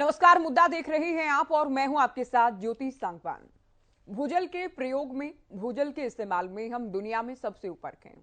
नमस्कार, मुद्दा देख रहे हैं आप और मैं हूं आपके साथ ज्योति सांगवान। भूजल के प्रयोग में, भूजल के इस्तेमाल में हम दुनिया में सबसे ऊपर हैं।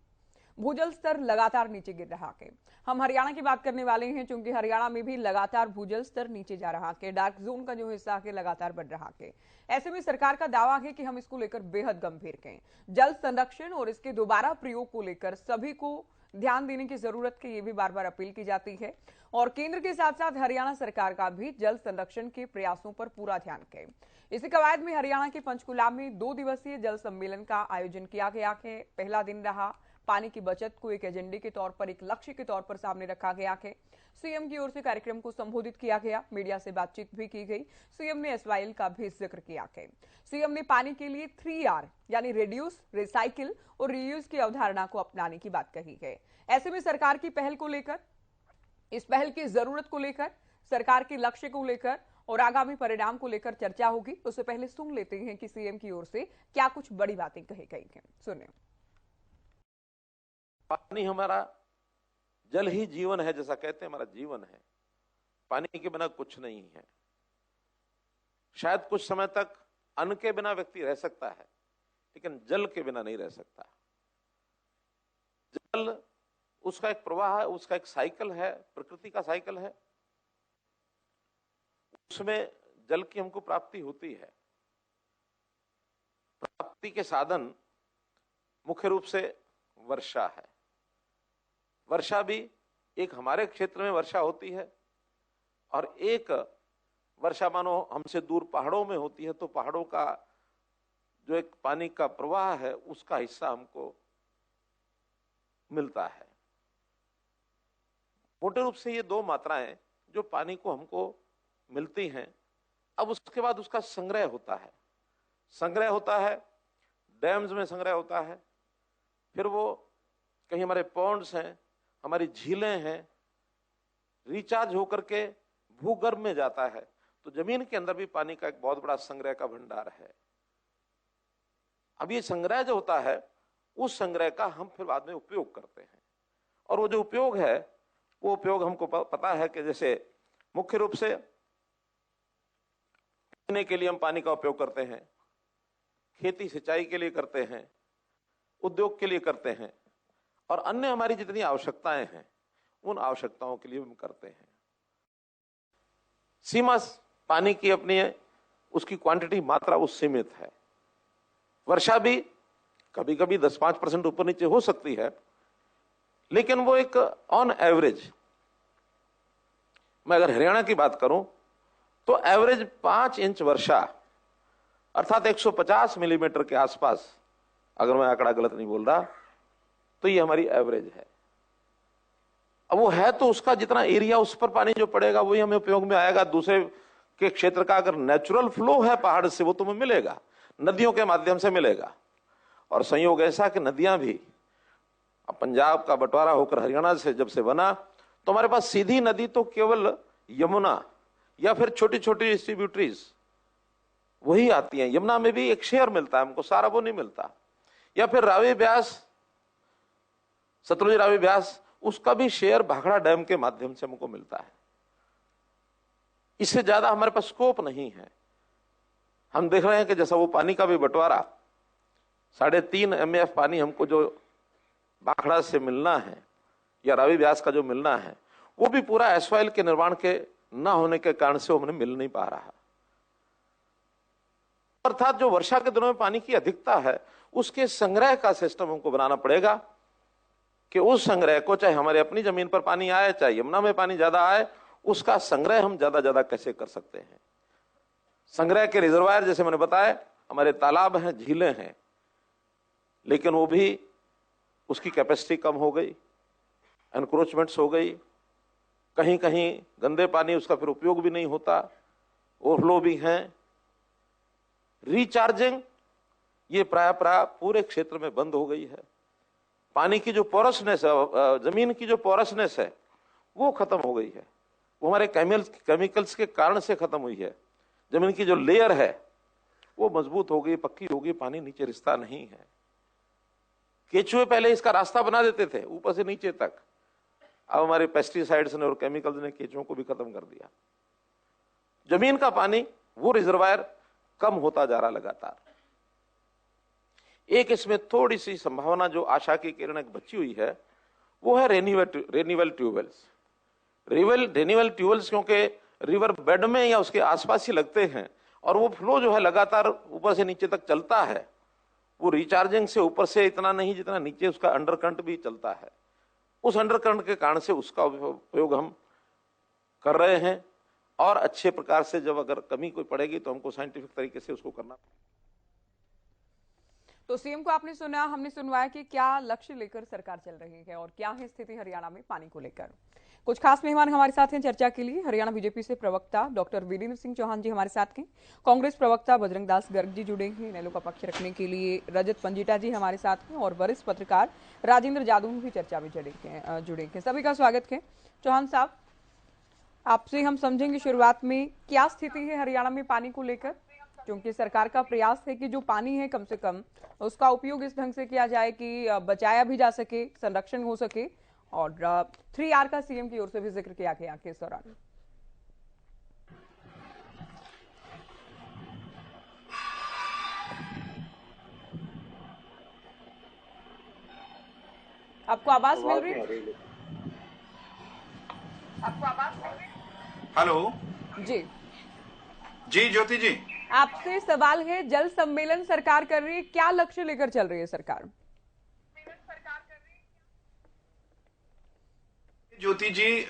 भूजल स्तर लगातार नीचे गिर रहा है। हम हरियाणा की बात करने वाले हैं, क्योंकि हरियाणा में भी लगातार भूजल स्तर नीचे जा रहा है। डार्क जोन का जो हिस्सा है लगातार बढ़ रहा है। ऐसे में सरकार का दावा है कि हम इसको लेकर बेहद गंभीर हैं। जल संरक्षण और इसके दोबारा प्रयोग को लेकर सभी को ध्यान देने की जरूरत की ये भी बार बार अपील की जाती है। और केंद्र के साथ साथ हरियाणा सरकार का भी जल संरक्षण के प्रयासों पर पूरा ध्यान है। इसी कवायद में हरियाणा के पंचकुला में 2 दिवसीय जल सम्मेलन का आयोजन किया गया है। पहला दिन रहा पानी की बचत को एक एजेंडे के तौर पर, एक लक्ष्य के तौर पर सामने रखा गया है। सीएम की ओर से कार्यक्रम को संबोधित किया गया, मीडिया से बातचीत भी की गई। सीएम ने एसवाईएल का भी जिक्र किया है। सीएम ने पानी के लिए 3R यानी रिड्यूस, रिसाइकिल और रीयूज की अवधारणा को अपनाने की बात कही है। ऐसे में सरकार की पहल को लेकर, इस पहल की जरूरत को लेकर, सरकार के लक्ष्य को लेकर और आगामी परिणाम को लेकर चर्चा होगी। उससे पहले सुन लेते हैं कि सीएम की ओर से क्या कुछ बड़ी बातें कही गई हैं। सुनिए। पानी हमारा, जल ही जीवन है, जैसा कहते हैं हमारा जीवन है। पानी के बिना कुछ नहीं है। शायद कुछ समय तक अन्न के बिना व्यक्ति रह सकता है, लेकिन जल के बिना नहीं रह सकता। जल उसका एक प्रवाह है, उसका एक साइकिल है, प्रकृति का साइकिल है। उसमें जल की हमको प्राप्ति होती है। प्राप्ति के साधन मुख्य रूप से वर्षा है। वर्षा भी एक हमारे क्षेत्र में वर्षा होती है और एक वर्षा मानो हमसे दूर पहाड़ों में होती है, तो पहाड़ों का जो एक पानी का प्रवाह है उसका हिस्सा हमको मिलता है। मोटे रूप से ये 2 मात्राएं जो पानी को हमको मिलती हैं। अब उसके बाद उसका संग्रह होता है। संग्रह होता है, डैम्स में संग्रह होता है, फिर वो कहीं हमारे पॉन्ड्स हैं, हमारी झीलें हैं, रिचार्ज होकर के भूगर्भ में जाता है। तो जमीन के अंदर भी पानी का एक बहुत बड़ा संग्रह का भंडार है। अब ये संग्रह जो होता है, उस संग्रह का हम फिर बाद में उपयोग करते हैं। और वो जो उपयोग है, वो उपयोग हमको पता है कि जैसे मुख्य रूप से पीने के लिए हम पानी का उपयोग करते हैं, खेती सिंचाई के लिए करते हैं, उद्योग के लिए करते हैं, और अन्य हमारी जितनी आवश्यकताएं हैं उन आवश्यकताओं के लिए हम करते हैं। सीमा पानी की अपनी है, उसकी क्वांटिटी, मात्रा उस सीमित है। वर्षा भी कभी कभी 10-5% ऊपर नीचे हो सकती है, लेकिन वो एक ऑन एवरेज, मैं अगर हरियाणा की बात करूं तो एवरेज 5 इंच वर्षा अर्थात 150 मिलीमीटर के आसपास, अगर मैं आंकड़ा गलत नहीं बोल रहा, तो ये हमारी एवरेज है। अब वो है तो उसका जितना एरिया, उस पर पानी जो पड़ेगा वही हमें उपयोग में आएगा। दूसरे के क्षेत्र का अगर नेचुरल फ्लो है पहाड़ से, वो तुम्हें मिलेगा, नदियों के माध्यम से मिलेगा। और संयोग ऐसा कि नदियां भी, अब पंजाब का बंटवारा होकर हरियाणा से जब से बना, तो हमारे पास सीधी नदी तो केवल यमुना या फिर छोटी छोटी डिस्ट्रीब्यूटरीज वही आती हैं। यमुना में भी एक शेयर मिलता है हमको, सारा वो नहीं मिलता। या फिर रावी ब्यास, सतलुज रावी ब्यास, उसका भी शेयर भाखड़ा डैम के माध्यम से हमको मिलता है। इससे ज्यादा हमारे पास स्कोप नहीं है। हम देख रहे हैं कि जैसा वो पानी का भी बंटवारा, 3.5 MF पानी हमको जो भाखड़ा से मिलना है या रावी ब्यास का जो मिलना है, वो भी पूरा एसवाईएल के निर्माण के न होने के कारण से वो मिल नहीं पा रहा। अर्थात जो वर्षा के दिनों में पानी की अधिकता है, उसके संग्रह का सिस्टम हमको बनाना पड़ेगा कि उस संग्रह को, चाहे हमारे अपनी जमीन पर पानी आए, चाहे यमुना में पानी ज्यादा आए, उसका संग्रह हम ज्यादा कैसे कर सकते हैं। संग्रह के रिजर्वायर, जैसे मैंने बताया, हमारे तालाब हैं, झीलें हैं, लेकिन वो भी, उसकी कैपेसिटी कम हो गई, एनक्रोचमेंट्स हो गई, कहीं कहीं गंदे पानी, उसका फिर उपयोग भी नहीं होता, ओवरफ्लो भी हैं। रिचार्जिंग ये प्राय पूरे क्षेत्र में बंद हो गई है। पानी की जो पोरसनेस है, जमीन की जो पोरसनेस है, वो खत्म हो गई है। वो हमारे केमिकल्स के कारण से खत्म हुई है। जमीन की जो लेयर है वो मजबूत हो गई, पक्की हो गई, पानी नीचे रिश्ता नहीं है। केचुए पहले इसका रास्ता बना देते थे ऊपर से नीचे तक, अब हमारे पेस्टिसाइड्स ने और केमिकल्स ने केचुओं को भी खत्म कर दिया। जमीन का पानी वो रिजर्वायर कम होता जा रहा लगातार। एक इसमें थोड़ी सी संभावना जो आशा की किरण एक बची हुई है वो है रेन्यूएबल ट्यूबवेल्स। रेन्यूएबल ट्यूबवेल्स क्योंकि रिवर बेड में या उसके आसपास ही लगते हैं और वो फ्लो जो है लगातार ऊपर से नीचे तक चलता है, वो रिचार्जिंग से ऊपर से इतना नहीं जितना नीचे उसका अंडरकरंट भी चलता है। उस अंडरकरंट के कारण से उसका उपयोग हम कर रहे हैं और अच्छे प्रकार से जब अगर कमी कोई पड़ेगी तो हमको साइंटिफिक तरीके से उसको करना। तो सीएम को आपने सुना, हमने सुनवाया कि क्या लक्ष्य लेकर सरकार चल रही है और क्या है स्थिति हरियाणा में पानी को लेकर। कुछ खास मेहमान हमारे साथ हैं चर्चा के लिए। हरियाणा बीजेपी से प्रवक्ता डॉक्टर वीरेंद्र सिंह चौहान जी हमारे साथ हैं, कांग्रेस प्रवक्ता बजरंग दास गर्ग जी जुड़े हैं, इनेलो का पक्ष रखने के लिए रजत पंजीटा जी हमारे साथ हैं और वरिष्ठ पत्रकार राजेंद्र जादू भी चर्चा में जुड़े हैं। सभी का स्वागत है। चौहान साहब, आपसे हम समझेंगे शुरुआत में क्या स्थिति है हरियाणा में पानी को लेकर, क्योंकि सरकार का प्रयास है कि जो पानी है कम से कम उसका उपयोग इस ढंग से किया जाए कि बचाया भी जा सके, संरक्षण हो सके, और 3R का सीएम की ओर से भी जिक्र किया गया इस दौरान। आपको आवाज मिल रही है? आपको आवाज मिल रही है? हेलो जी जी ज्योति जी, आपसे सवाल है, जल सम्मेलन सरकार कर रही है, क्या लक्ष्य लेकर चल रही है सरकार? ज्योति जी,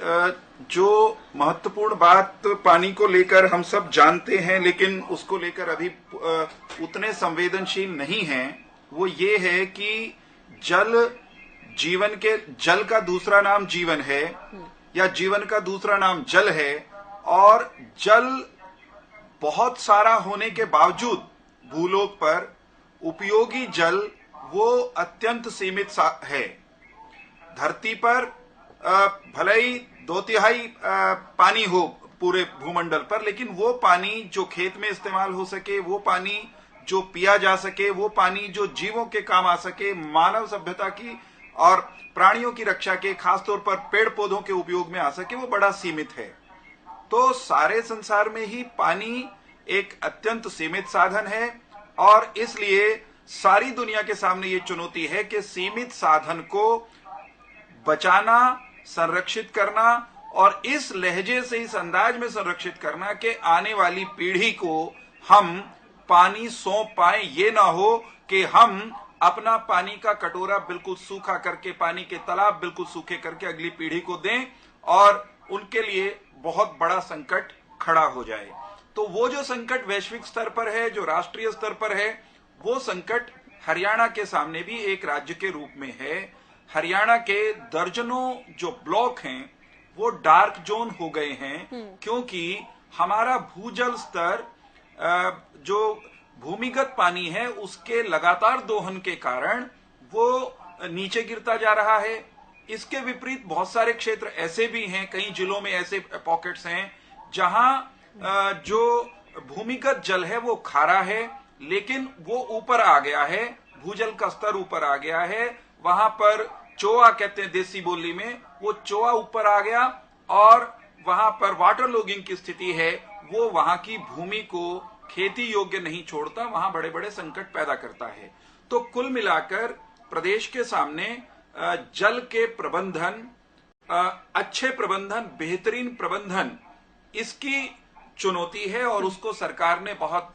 जो महत्वपूर्ण बात पानी को लेकर हम सब जानते हैं लेकिन उसको लेकर अभी उतने संवेदनशील नहीं हैं, वो ये है कि जल का दूसरा नाम जीवन है या जीवन का दूसरा नाम जल है, और जल बहुत सारा होने के बावजूद भूलोक पर उपयोगी जल वो अत्यंत सीमित है। धरती पर भले ही 2/3 पानी हो पूरे भूमंडल पर, लेकिन वो पानी जो खेत में इस्तेमाल हो सके, वो पानी जो पिया जा सके, वो पानी जो जीवों के काम आ सके, मानव सभ्यता की और प्राणियों की रक्षा के, खासतौर पर पेड़ पौधों के उपयोग में आ सके, वो बड़ा सीमित है। तो सारे संसार में ही पानी एक अत्यंत सीमित साधन है और इसलिए सारी दुनिया के सामने ये चुनौती है कि सीमित साधन को बचाना, संरक्षित करना और इस लहजे से, इस अंदाज में संरक्षित करना कि आने वाली पीढ़ी को हम पानी सौंप पाए। ये ना हो कि हम अपना पानी का कटोरा बिल्कुल सूखा करके, पानी के तालाब बिल्कुल सूखे करके अगली पीढ़ी को दें और उनके लिए बहुत बड़ा संकट खड़ा हो जाए। तो वो जो संकट वैश्विक स्तर पर है, जो राष्ट्रीय स्तर पर है, वो संकट हरियाणा के सामने भी एक राज्य के रूप में है। हरियाणा के दर्जनों जो ब्लॉक हैं वो डार्क जोन हो गए हैं, क्योंकि हमारा भूजल स्तर, जो भूमिगत पानी है, उसके लगातार दोहन के कारण वो नीचे गिरता जा रहा है। इसके विपरीत बहुत सारे क्षेत्र ऐसे भी हैं, कई जिलों में ऐसे पॉकेट्स हैं जहां जो भूमिगत जल है वो खारा है, लेकिन वो ऊपर आ गया है, भूजल का स्तर ऊपर आ गया है। वहां पर चोआ कहते हैं देसी बोली में, वो चोआ ऊपर आ गया और वहां पर वाटर लॉगिंग की स्थिति है, वो वहां की भूमि को खेती योग्य नहीं छोड़ता, वहां बड़े बड़े संकट पैदा करता है। तो कुल मिलाकर प्रदेश के सामने जल के प्रबंधन, अच्छे प्रबंधन, बेहतरीन प्रबंधन, इसकी चुनौती है और उसको सरकार ने बहुत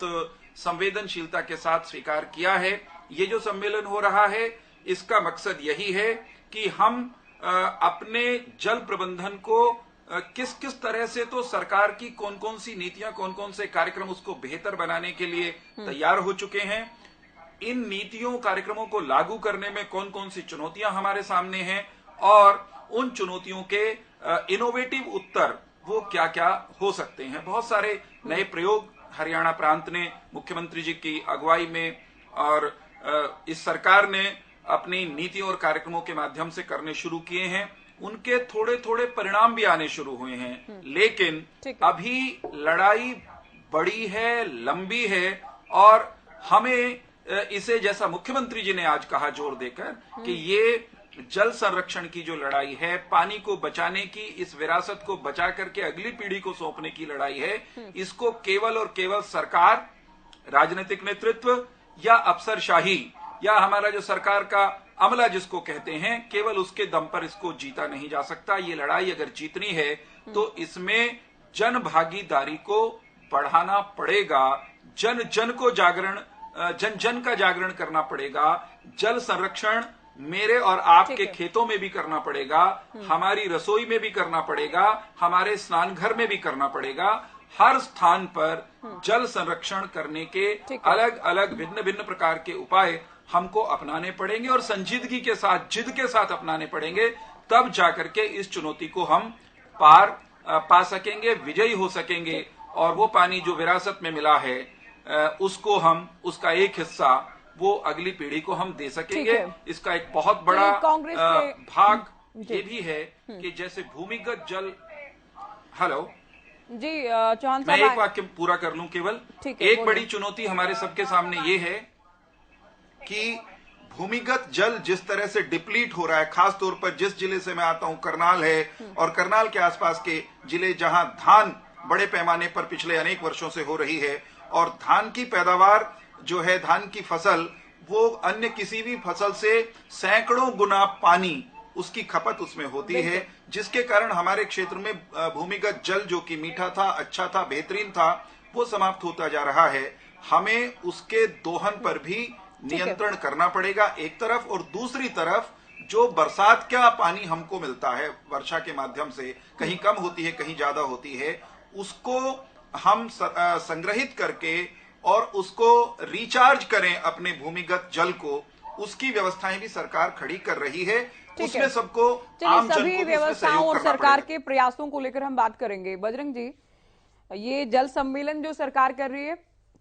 संवेदनशीलता के साथ स्वीकार किया है। ये जो सम्मेलन हो रहा है, इसका मकसद यही है कि हम अपने जल प्रबंधन को किस किस तरह से, तो सरकार की कौन कौन सी नीतियां, कौन कौन से कार्यक्रम उसको बेहतर बनाने के लिए तैयार हो चुके हैं, इन नीतियों कार्यक्रमों को लागू करने में कौन कौन सी चुनौतियां हमारे सामने हैं और उन चुनौतियों के इनोवेटिव उत्तर वो क्या क्या हो सकते हैं। बहुत सारे नए प्रयोग हरियाणा प्रांत ने मुख्यमंत्री जी की अगुवाई में और इस सरकार ने अपनी नीतियों और कार्यक्रमों के माध्यम से करने शुरू किए हैं। उनके थोड़े थोड़े परिणाम भी आने शुरू हुए हैं, लेकिन अभी लड़ाई बड़ी है, लंबी है और हमें इसे, जैसा मुख्यमंत्री जी ने आज कहा जोर देकर, कि ये जल संरक्षण की जो लड़ाई है, पानी को बचाने की, इस विरासत को बचा करके अगली पीढ़ी को सौंपने की लड़ाई है, इसको केवल और केवल सरकार, राजनीतिक नेतृत्व या अफसरशाही या हमारा जो सरकार का अमला जिसको कहते हैं, केवल उसके दम पर इसको जीता नहीं जा सकता। ये लड़ाई अगर जीतनी है तो इसमें जन भागीदारी को बढ़ाना पड़ेगा, जन जन को जागरण, जन जन का जागरण करना पड़ेगा। जल संरक्षण मेरे और आपके खेतों में भी करना पड़ेगा, हमारी रसोई में भी करना पड़ेगा, हमारे स्नान घर में भी करना पड़ेगा। हर स्थान पर जल संरक्षण करने के अलग अलग भिन्न भिन्न प्रकार के उपाय हमको अपनाने पड़ेंगे और संजीदगी के साथ, जिद के साथ अपनाने पड़ेंगे। तब जाकर के इस चुनौती को हम पार पा सकेंगे, विजयी हो सकेंगे और वो पानी जो विरासत में मिला है उसको हम, उसका एक हिस्सा वो अगली पीढ़ी को हम दे सकेंगे। इसका एक बहुत बड़ा भाग ये भी है कि जैसे भूमिगत जल, हेलो जी चौहान साहब, मैं एक वाक्य पूरा कर लूं केवल। एक बड़ी चुनौती हमारे सबके सामने ये है कि भूमिगत जल जिस तरह से डिप्लीट हो रहा है, खास तौर पर जिस जिले से मैं आता हूं करनाल है और करनाल के आसपास के जिले जहां धान बड़े पैमाने पर पिछले अनेक वर्षों से हो रही है और धान की पैदावार जो है, धान की फसल, वो अन्य किसी भी फसल से सैकड़ों गुना पानी उसकी खपत उसमें होती है, जिसके कारण हमारे क्षेत्र में भूमिगत जल जो कि मीठा था, अच्छा था, बेहतरीन था, वो समाप्त होता जा रहा है। हमें उसके दोहन पर भी नियंत्रण करना पड़ेगा एक तरफ, और दूसरी तरफ जो बरसात का पानी हमको मिलता है वर्षा के माध्यम से, कहीं कम होती है कहीं ज्यादा होती है, उसको हम संग्रहित करके और उसको रिचार्ज करें अपने भूमिगत जल को, उसकी व्यवस्थाएं भी सरकार खड़ी कर रही है। उसमें सबको, आम जन को सभी व्यवस्थाओं और सरकार के प्रयासों को लेकर हम बात करेंगे। बजरंग जी, ये जल सम्मेलन जो सरकार कर रही है,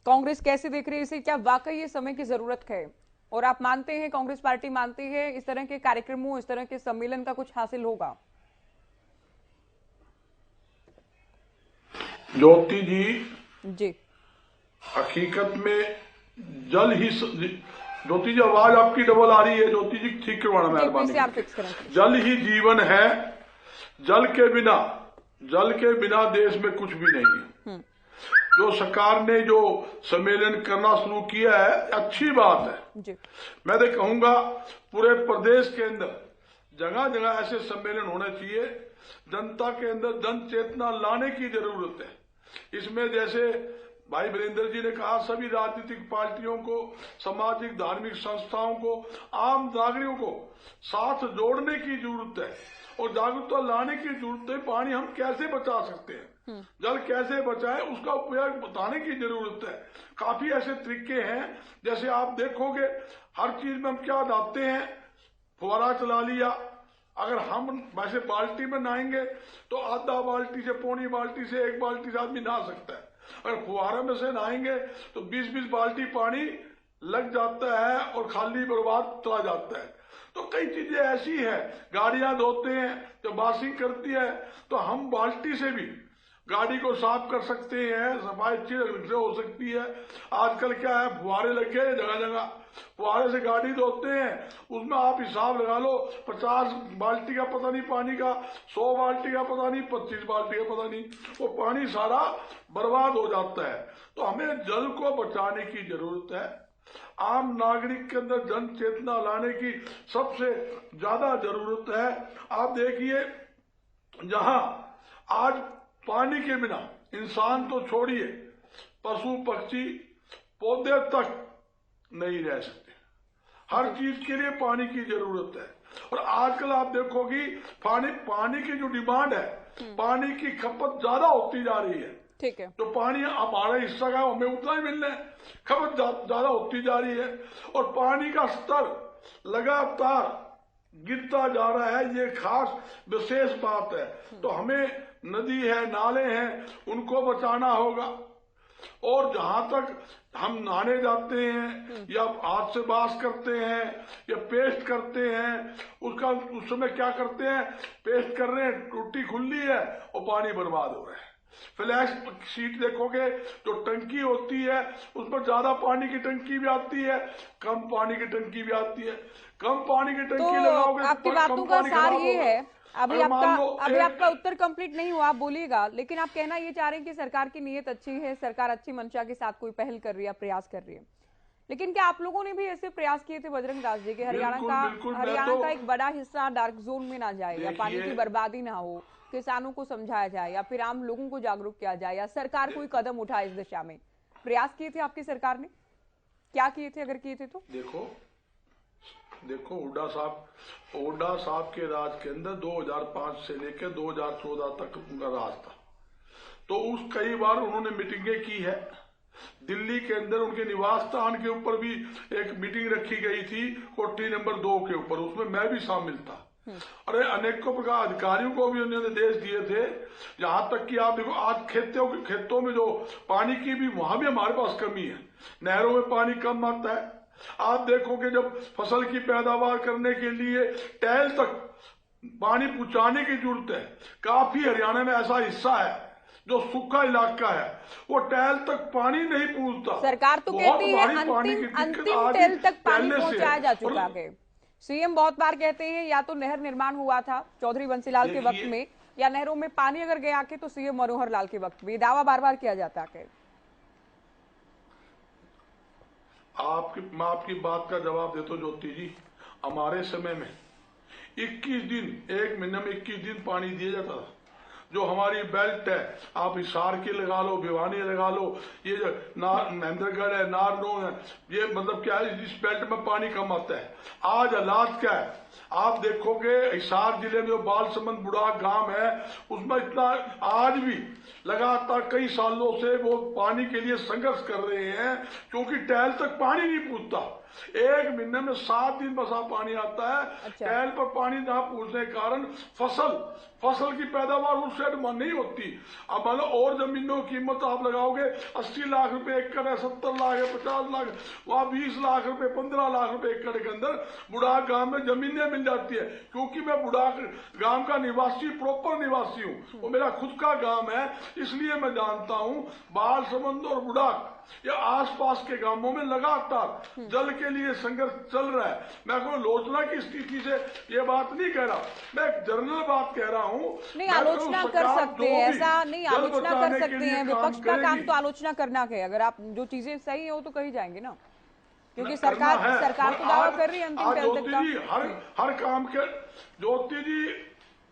कांग्रेस कैसे देख रही है इसे? क्या वाकई ये समय की जरूरत है और आप मानते हैं, कांग्रेस पार्टी मानती है इस तरह के कार्यक्रमों, इस तरह के सम्मेलन का कुछ हासिल होगा? ज्योति जी, हकीकत में जल ही, ज्योति जी आवाज आपकी डबल आ रही है, ज्योति जी ठीक करवाना मेहरबानी। जल ही जीवन है, जल के बिना देश में कुछ भी नहीं है। जो सरकार ने जो सम्मेलन करना शुरू किया है, अच्छी बात है जी। मैं तो कहूंगा पूरे प्रदेश के अंदर जगह जगह ऐसे सम्मेलन होने चाहिए। जनता के अंदर जन चेतना लाने की जरूरत है। इसमें जैसे भाई वीरेंद्र जी ने कहा, सभी राजनीतिक पार्टियों को, सामाजिक धार्मिक संस्थाओं को, आम नागरिकों को साथ जोड़ने की जरूरत है और जागरूकता लाने की जरूरत है। पानी हम कैसे बचा सकते हैं, जल कैसे बचाएं, उसका उपयोग बताने की जरूरत है। काफी ऐसे तरीके हैं, जैसे आप देखोगे हर चीज में हम क्या डालते हैं, फुवारा चला लिया। अगर हम वैसे बाल्टी में नहाएंगे तो आधा बाल्टी से, पौनी बाल्टी से, एक बाल्टी से आदमी नहा सकता है। अगर फुहारे में से नहाएंगे तो 20-20 बाल्टी पानी लग जाता है और खाली बर्बाद चला जाता है। तो कई चीजें ऐसी है, गाड़ियां धोते हैं तो वॉशिंग करती है, तो हम बाल्टी से भी गाड़ी को साफ कर सकते हैं, सफाई अच्छी से हो सकती है। आजकल क्या है, फुहारे लगे हैं जगह जगह, फुहारे से गाड़ी धोते हैं, उसमें आप हिसाब लगा लो, 50 बाल्टी का पता नहीं पानी का, 100 बाल्टी का पता नहीं, 25 बाल्टी का पता नहीं, वो पानी सारा बर्बाद हो जाता है। तो हमें जल को बचाने की जरूरत है। आम नागरिक के अंदर जन चेतना लाने की सबसे ज्यादा जरूरत है। आप देखिए, जहां आज पानी के बिना इंसान तो छोड़िए, पशु पक्षी पौधे तक नहीं रह सकते। हर चीज के लिए पानी की जरूरत है। और आजकल आप देखोगी पानी की जो डिमांड है, पानी की खपत ज्यादा होती जा रही है। ठीक है, तो पानी हमारा हिस्सा का हमें उतना ही मिलना है, खपत ज्यादा होती जा रही है और पानी का स्तर लगातार गिरता जा रहा है। ये खास विशेष बात है। तो हमें नदी है, नाले हैं, उनको बचाना होगा। और जहां तक हम नहाने जाते हैं या हाथ से बास करते हैं या पेस्ट करते हैं, उस समय क्या करते हैं, पेस्ट कर रहे हैं, टूटी खुली है और पानी बर्बाद हो रहा है। फ्लैश शीट देखोगे, जो टंकी होती है उसमें ज्यादा पानी की टंकी भी आती है, कम पानी की टंकी भी आती है। कम पानी की टंकी लगाओगे तो आपकी बातों का सार ये है, अभी आपका उत्तर कंप्लीट नहीं हुआ, आप बोलिएगा, लेकिन आप कहना ये चाह रहे हैं कि सरकार की नीयत अच्छी है, सरकार अच्छी मंशा के साथ कोई पहल कर रही है, प्रयास कर रही है, लेकिन क्या आप लोगों ने भी ऐसे प्रयास किए थे बजरंग दास जी के हरियाणा का एक बड़ा हिस्सा डार्क जोन में ना जाए, या पानी की बर्बादी ना हो, किसानों को समझाया जाए, या फिर आम लोगों को जागरूक किया जाए, या सरकार कोई कदम उठाए इस दिशा में? प्रयास किए थे आपकी सरकार ने? क्या किए थे अगर किए थे तो? देखो हुड्डा साहब के राज के अंदर 2005 से लेकर 2014 तक उनका राज था, तो उस कई बार उन्होंने मीटिंगें की है। दिल्ली के अंदर उनके निवास स्थान के ऊपर भी एक मीटिंग रखी गई थी, कोठी नंबर 2 के ऊपर, उसमें मैं भी शामिल था। अरे अनेकों प्रकार अधिकारियों को भी उन्होंने निर्देश दिए थे, यहां तक कि आप देखो आज खेतों में जो पानी की भी, वहां भी हमारे पास कमी है, नहरों में पानी कम आता है। आप देखोगे जब फसल की पैदावार करने के लिए टैल तक पानी पहुंचाने की जरूरत है, काफी हरियाणा में ऐसा हिस्सा है जो सूखा इलाका है, वो टैल तक पानी नहीं पहुंचता। सरकार तो कहती है अंतिम टैल तक पानी पहुंचाया जा चुका है। सीएम बहुत बार कहते हैं या तो नहर निर्माण हुआ था चौधरी बंसीलाल के वक्त में, या नहरों में पानी अगर गया के तो सीएम मनोहर लाल के वक्त में, दावा बार बार किया जाता है। मैं आपकी बात का जवाब देता हूं ज्योति जी, हमारे समय में 21 दिन, एक महीने में 21 दिन पानी दिया जाता था। जो हमारी बेल्ट है, आप हिसार की लगा लो, भिवानी लगा लो, ये जो महेंद्रगढ़ है, नारनौल है, ये मतलब क्या है, इस बेल्ट में पानी कम आता है। आज हालात क्या है, आप देखोगे हिसार जिले में जो बालसमंद बुढ़ाक गांव है, उसमें इतना आज भी लगातार कई सालों से वो पानी के लिए संघर्ष कर रहे हैं, क्योंकि टैल तक पानी नहीं पहुंचता। एक महीने में 7 दिन बसा पानी आता है। अच्छा। टैल पर पानी ना पहुंचने के कारण फसल की पैदावार उस साइड में नहीं होती। अब मतलब और जमीनों की कीमत आप लगाओगे 80 लाख रुपए एकड़ है, 70 लाख है, 50 लाख, वहां 20 लाख रुपए, 15 लाख रुपए एकड़ के अंदर बुढ़ाक गांव में जमीनें मिल जाती है। क्योंकि मैं बुढ़ाक गांव का निवासी, प्रॉपर निवासी हूँ, वो मेरा खुद का गांव है, इसलिए मैं जानता हूँ बालसमंद और बुढ़ाक या आसपास के गांवों में लगातार जल के लिए संघर्ष चल रहा है। मैं कोई लोचना की स्थिति से ये बात नहीं कह रहा, मैं एक जनरल बात कह रहा हूँ। नहीं, आलोचना कर सकते हैं, ऐसा नहीं, आलोचना कर सकते हैं, विपक्ष का काम तो आलोचना करना है। अगर आप जो चीजें सही हो तो कही जाएंगे ना, क्योंकि सरकार तो दावा कर रही है अंतिम टैल तक का। हर काम के ज्योति जी,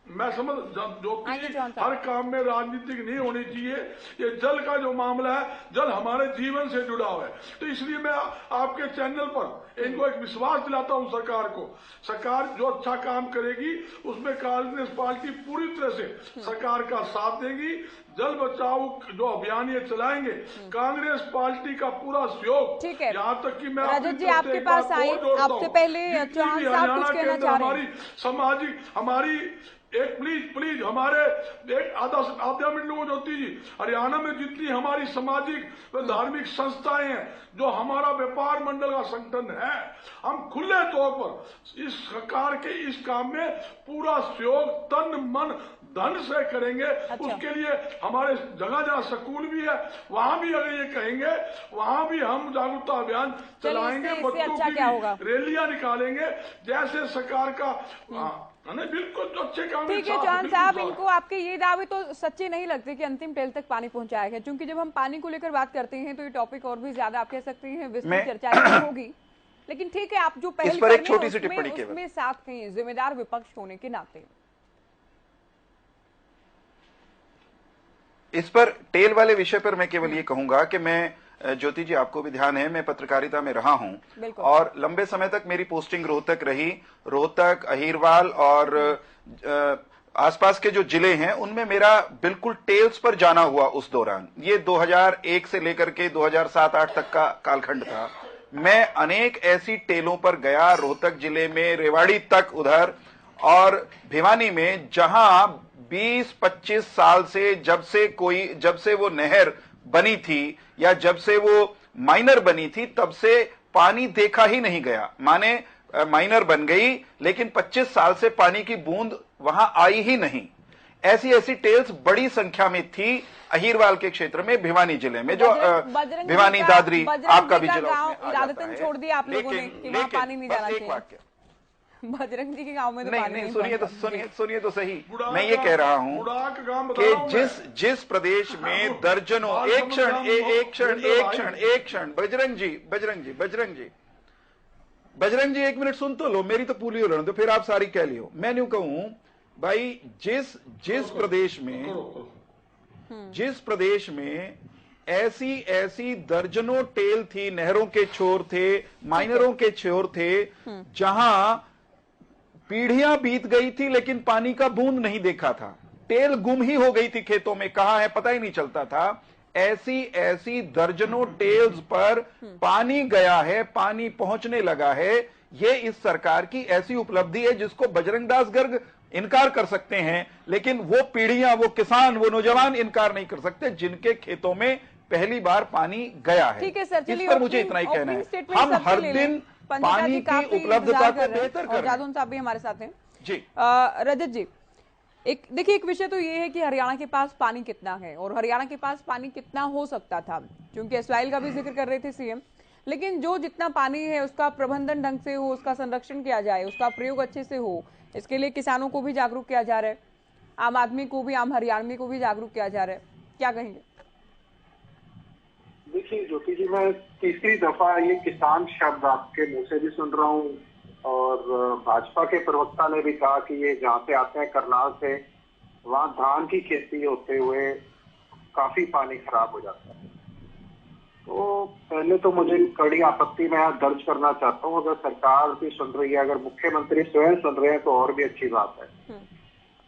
मैं समझ ज्योति जी, हर काम में राजनीतिक नहीं होनी चाहिए। ये जल का जो मामला है, जल हमारे जीवन से जुड़ा हुआ है, तो इसलिए मैं आपके चैनल पर इनको एक विश्वास दिलाता हूं सरकार को। सरकार जो अच्छा काम करेगी उसमें कांग्रेस पार्टी पूरी तरह से सरकार का साथ देगी। जल बचाओ जो अभियान ये चलाएंगे, कांग्रेस पार्टी का पूरा सहयोग। ठीक है, यहाँ तक कि मैं रजत जी आपके पास आई, आपसे पहले चौहान साहब कुछ कहना चाह रहे हैं। सामाजिक हमारी एक प्लीज हमारे एक आधा मिनट लोगों ज्योति जी, हरियाणा में जितनी हमारी सामाजिक व धार्मिक संस्थाएं हैं, जो हमारा व्यापार मंडल का संगठन है, हम खुले तौर पर इस सरकार के इस काम में पूरा सहयोग तन मन धन से करेंगे। अच्छा। उसके लिए हमारे जगह जहाँ स्कूल भी है, वहां भी अगर ये कहेंगे, वहां भी हम जागरूकता अभियान चलाएंगे, बच्चों की रैलियां निकालेंगे, जैसे सरकार का बिल्कुल तो अच्छे काम। ठीक है चौहान साहब, इनको आपके ये दावे तो सच्चे नहीं लगते कि अंतिम टैल तक पानी पहुंचाया गया, क्योंकि जब हम पानी को लेकर बात करते हैं तो ये टॉपिक और भी ज्यादा आप कह सकते हैं विस्तृत चर्चा होगी। लेकिन ठीक है, आप जो पहल कर रहे हैं उसमें साथ हैं जिम्मेदार विपक्ष होने के नाते। इस पर टेल वाले विषय पर मैं केवल ये कहूंगा कि मैं, ज्योति जी आपको भी ध्यान है, मैं पत्रकारिता में रहा हूं और लंबे समय तक मेरी पोस्टिंग रोहतक रही। रोहतक, अहीरवाल और आसपास के जो जिले हैं उनमें मेरा बिल्कुल टेल्स पर जाना हुआ उस दौरान। ये 2001 से लेकर के 2007-8 तक का कालखंड था। मैं अनेक ऐसी टेलों पर गया, रोहतक जिले में, रेवाड़ी तक उधर, और भिवानी में, जहां 20-25 साल से जब से वो नहर बनी थी या जब से वो माइनर बनी थी, तब से पानी देखा ही नहीं गया। माने माइनर बन गई लेकिन 25 साल से पानी की बूंद वहां आई ही नहीं। ऐसी ऐसी टेल्स बड़ी संख्या में थी अहीरवाल के क्षेत्र में, भिवानी जिले में, जो भिवानी दादरी आपका भी जिला इरादतन छोड़ दिया आप लोगों ने कि वहां पानी नहीं जाना चाहिए। बजरंग जी के गांव में तो नहीं, सुनिए तो सही। मैं ये कह रहा हूं कि जिस प्रदेश में दर्जनों, एक क्षण बजरंग जी 1 मिनट सुन तो लो, मेरी तो पूरी हो रही, तो फिर आप सारी कह लियो। मैं न्यू कहूं भाई, जिस प्रदेश में ऐसी दर्जनों टेल थी, नहरों के छोर थे, माइनरों के छोर थे, जहां पीढ़ियां बीत गई थी लेकिन पानी का बूंद नहीं देखा था, टेल गुम ही हो गई थी खेतों में, कहां है पता ही नहीं चलता था। ऐसी दर्जनों टेल्स पर पानी गया है, पानी पहुंचने लगा है। ये इस सरकार की ऐसी उपलब्धि है जिसको बजरंग दास गर्ग इनकार कर सकते हैं, लेकिन वो पीढ़ियां, वो किसान, वो नौजवान इनकार नहीं कर सकते जिनके खेतों में पहली बार पानी गया है। ठीक है सर, इस पर मुझे इतना ही कहना है। हम हर दिन पानी की उपलब्धता को बेहतर कर रहे हैं। जादून साहब भी हमारे साथ हैं जी। रजत जी, देखिए एक विषय तो ये है कि हरियाणा के पास पानी कितना है और हरियाणा के पास पानी कितना हो सकता था, क्योंकि एसवाइल का भी जिक्र कर रहे थे सीएम, लेकिन जो जितना पानी है उसका प्रबंधन ढंग से हो, उसका संरक्षण किया जाए, उसका प्रयोग अच्छे से हो, इसके लिए किसानों को भी जागरूक किया जा रहा है, आम आदमी को भी, आम हरियाणवी को भी जागरूक किया जा रहा है, क्या कहेंगे? देखिए ज्योति जी, मैं तीसरी दफा ये किसान शब्द आपके मुंह से भी सुन रहा हूँ और भाजपा के प्रवक्ता ने भी कहा कि ये जहाँ से आते हैं करनाल से, वहाँ धान की खेती होते हुए काफी पानी खराब हो जाता है। तो पहले तो मुझे कड़ी आपत्ति मैं यहाँ दर्ज करना चाहता हूँ, अगर सरकार भी सुन रही है, अगर मुख्यमंत्री स्वयं सुन रहे हैं तो और भी अच्छी बात है।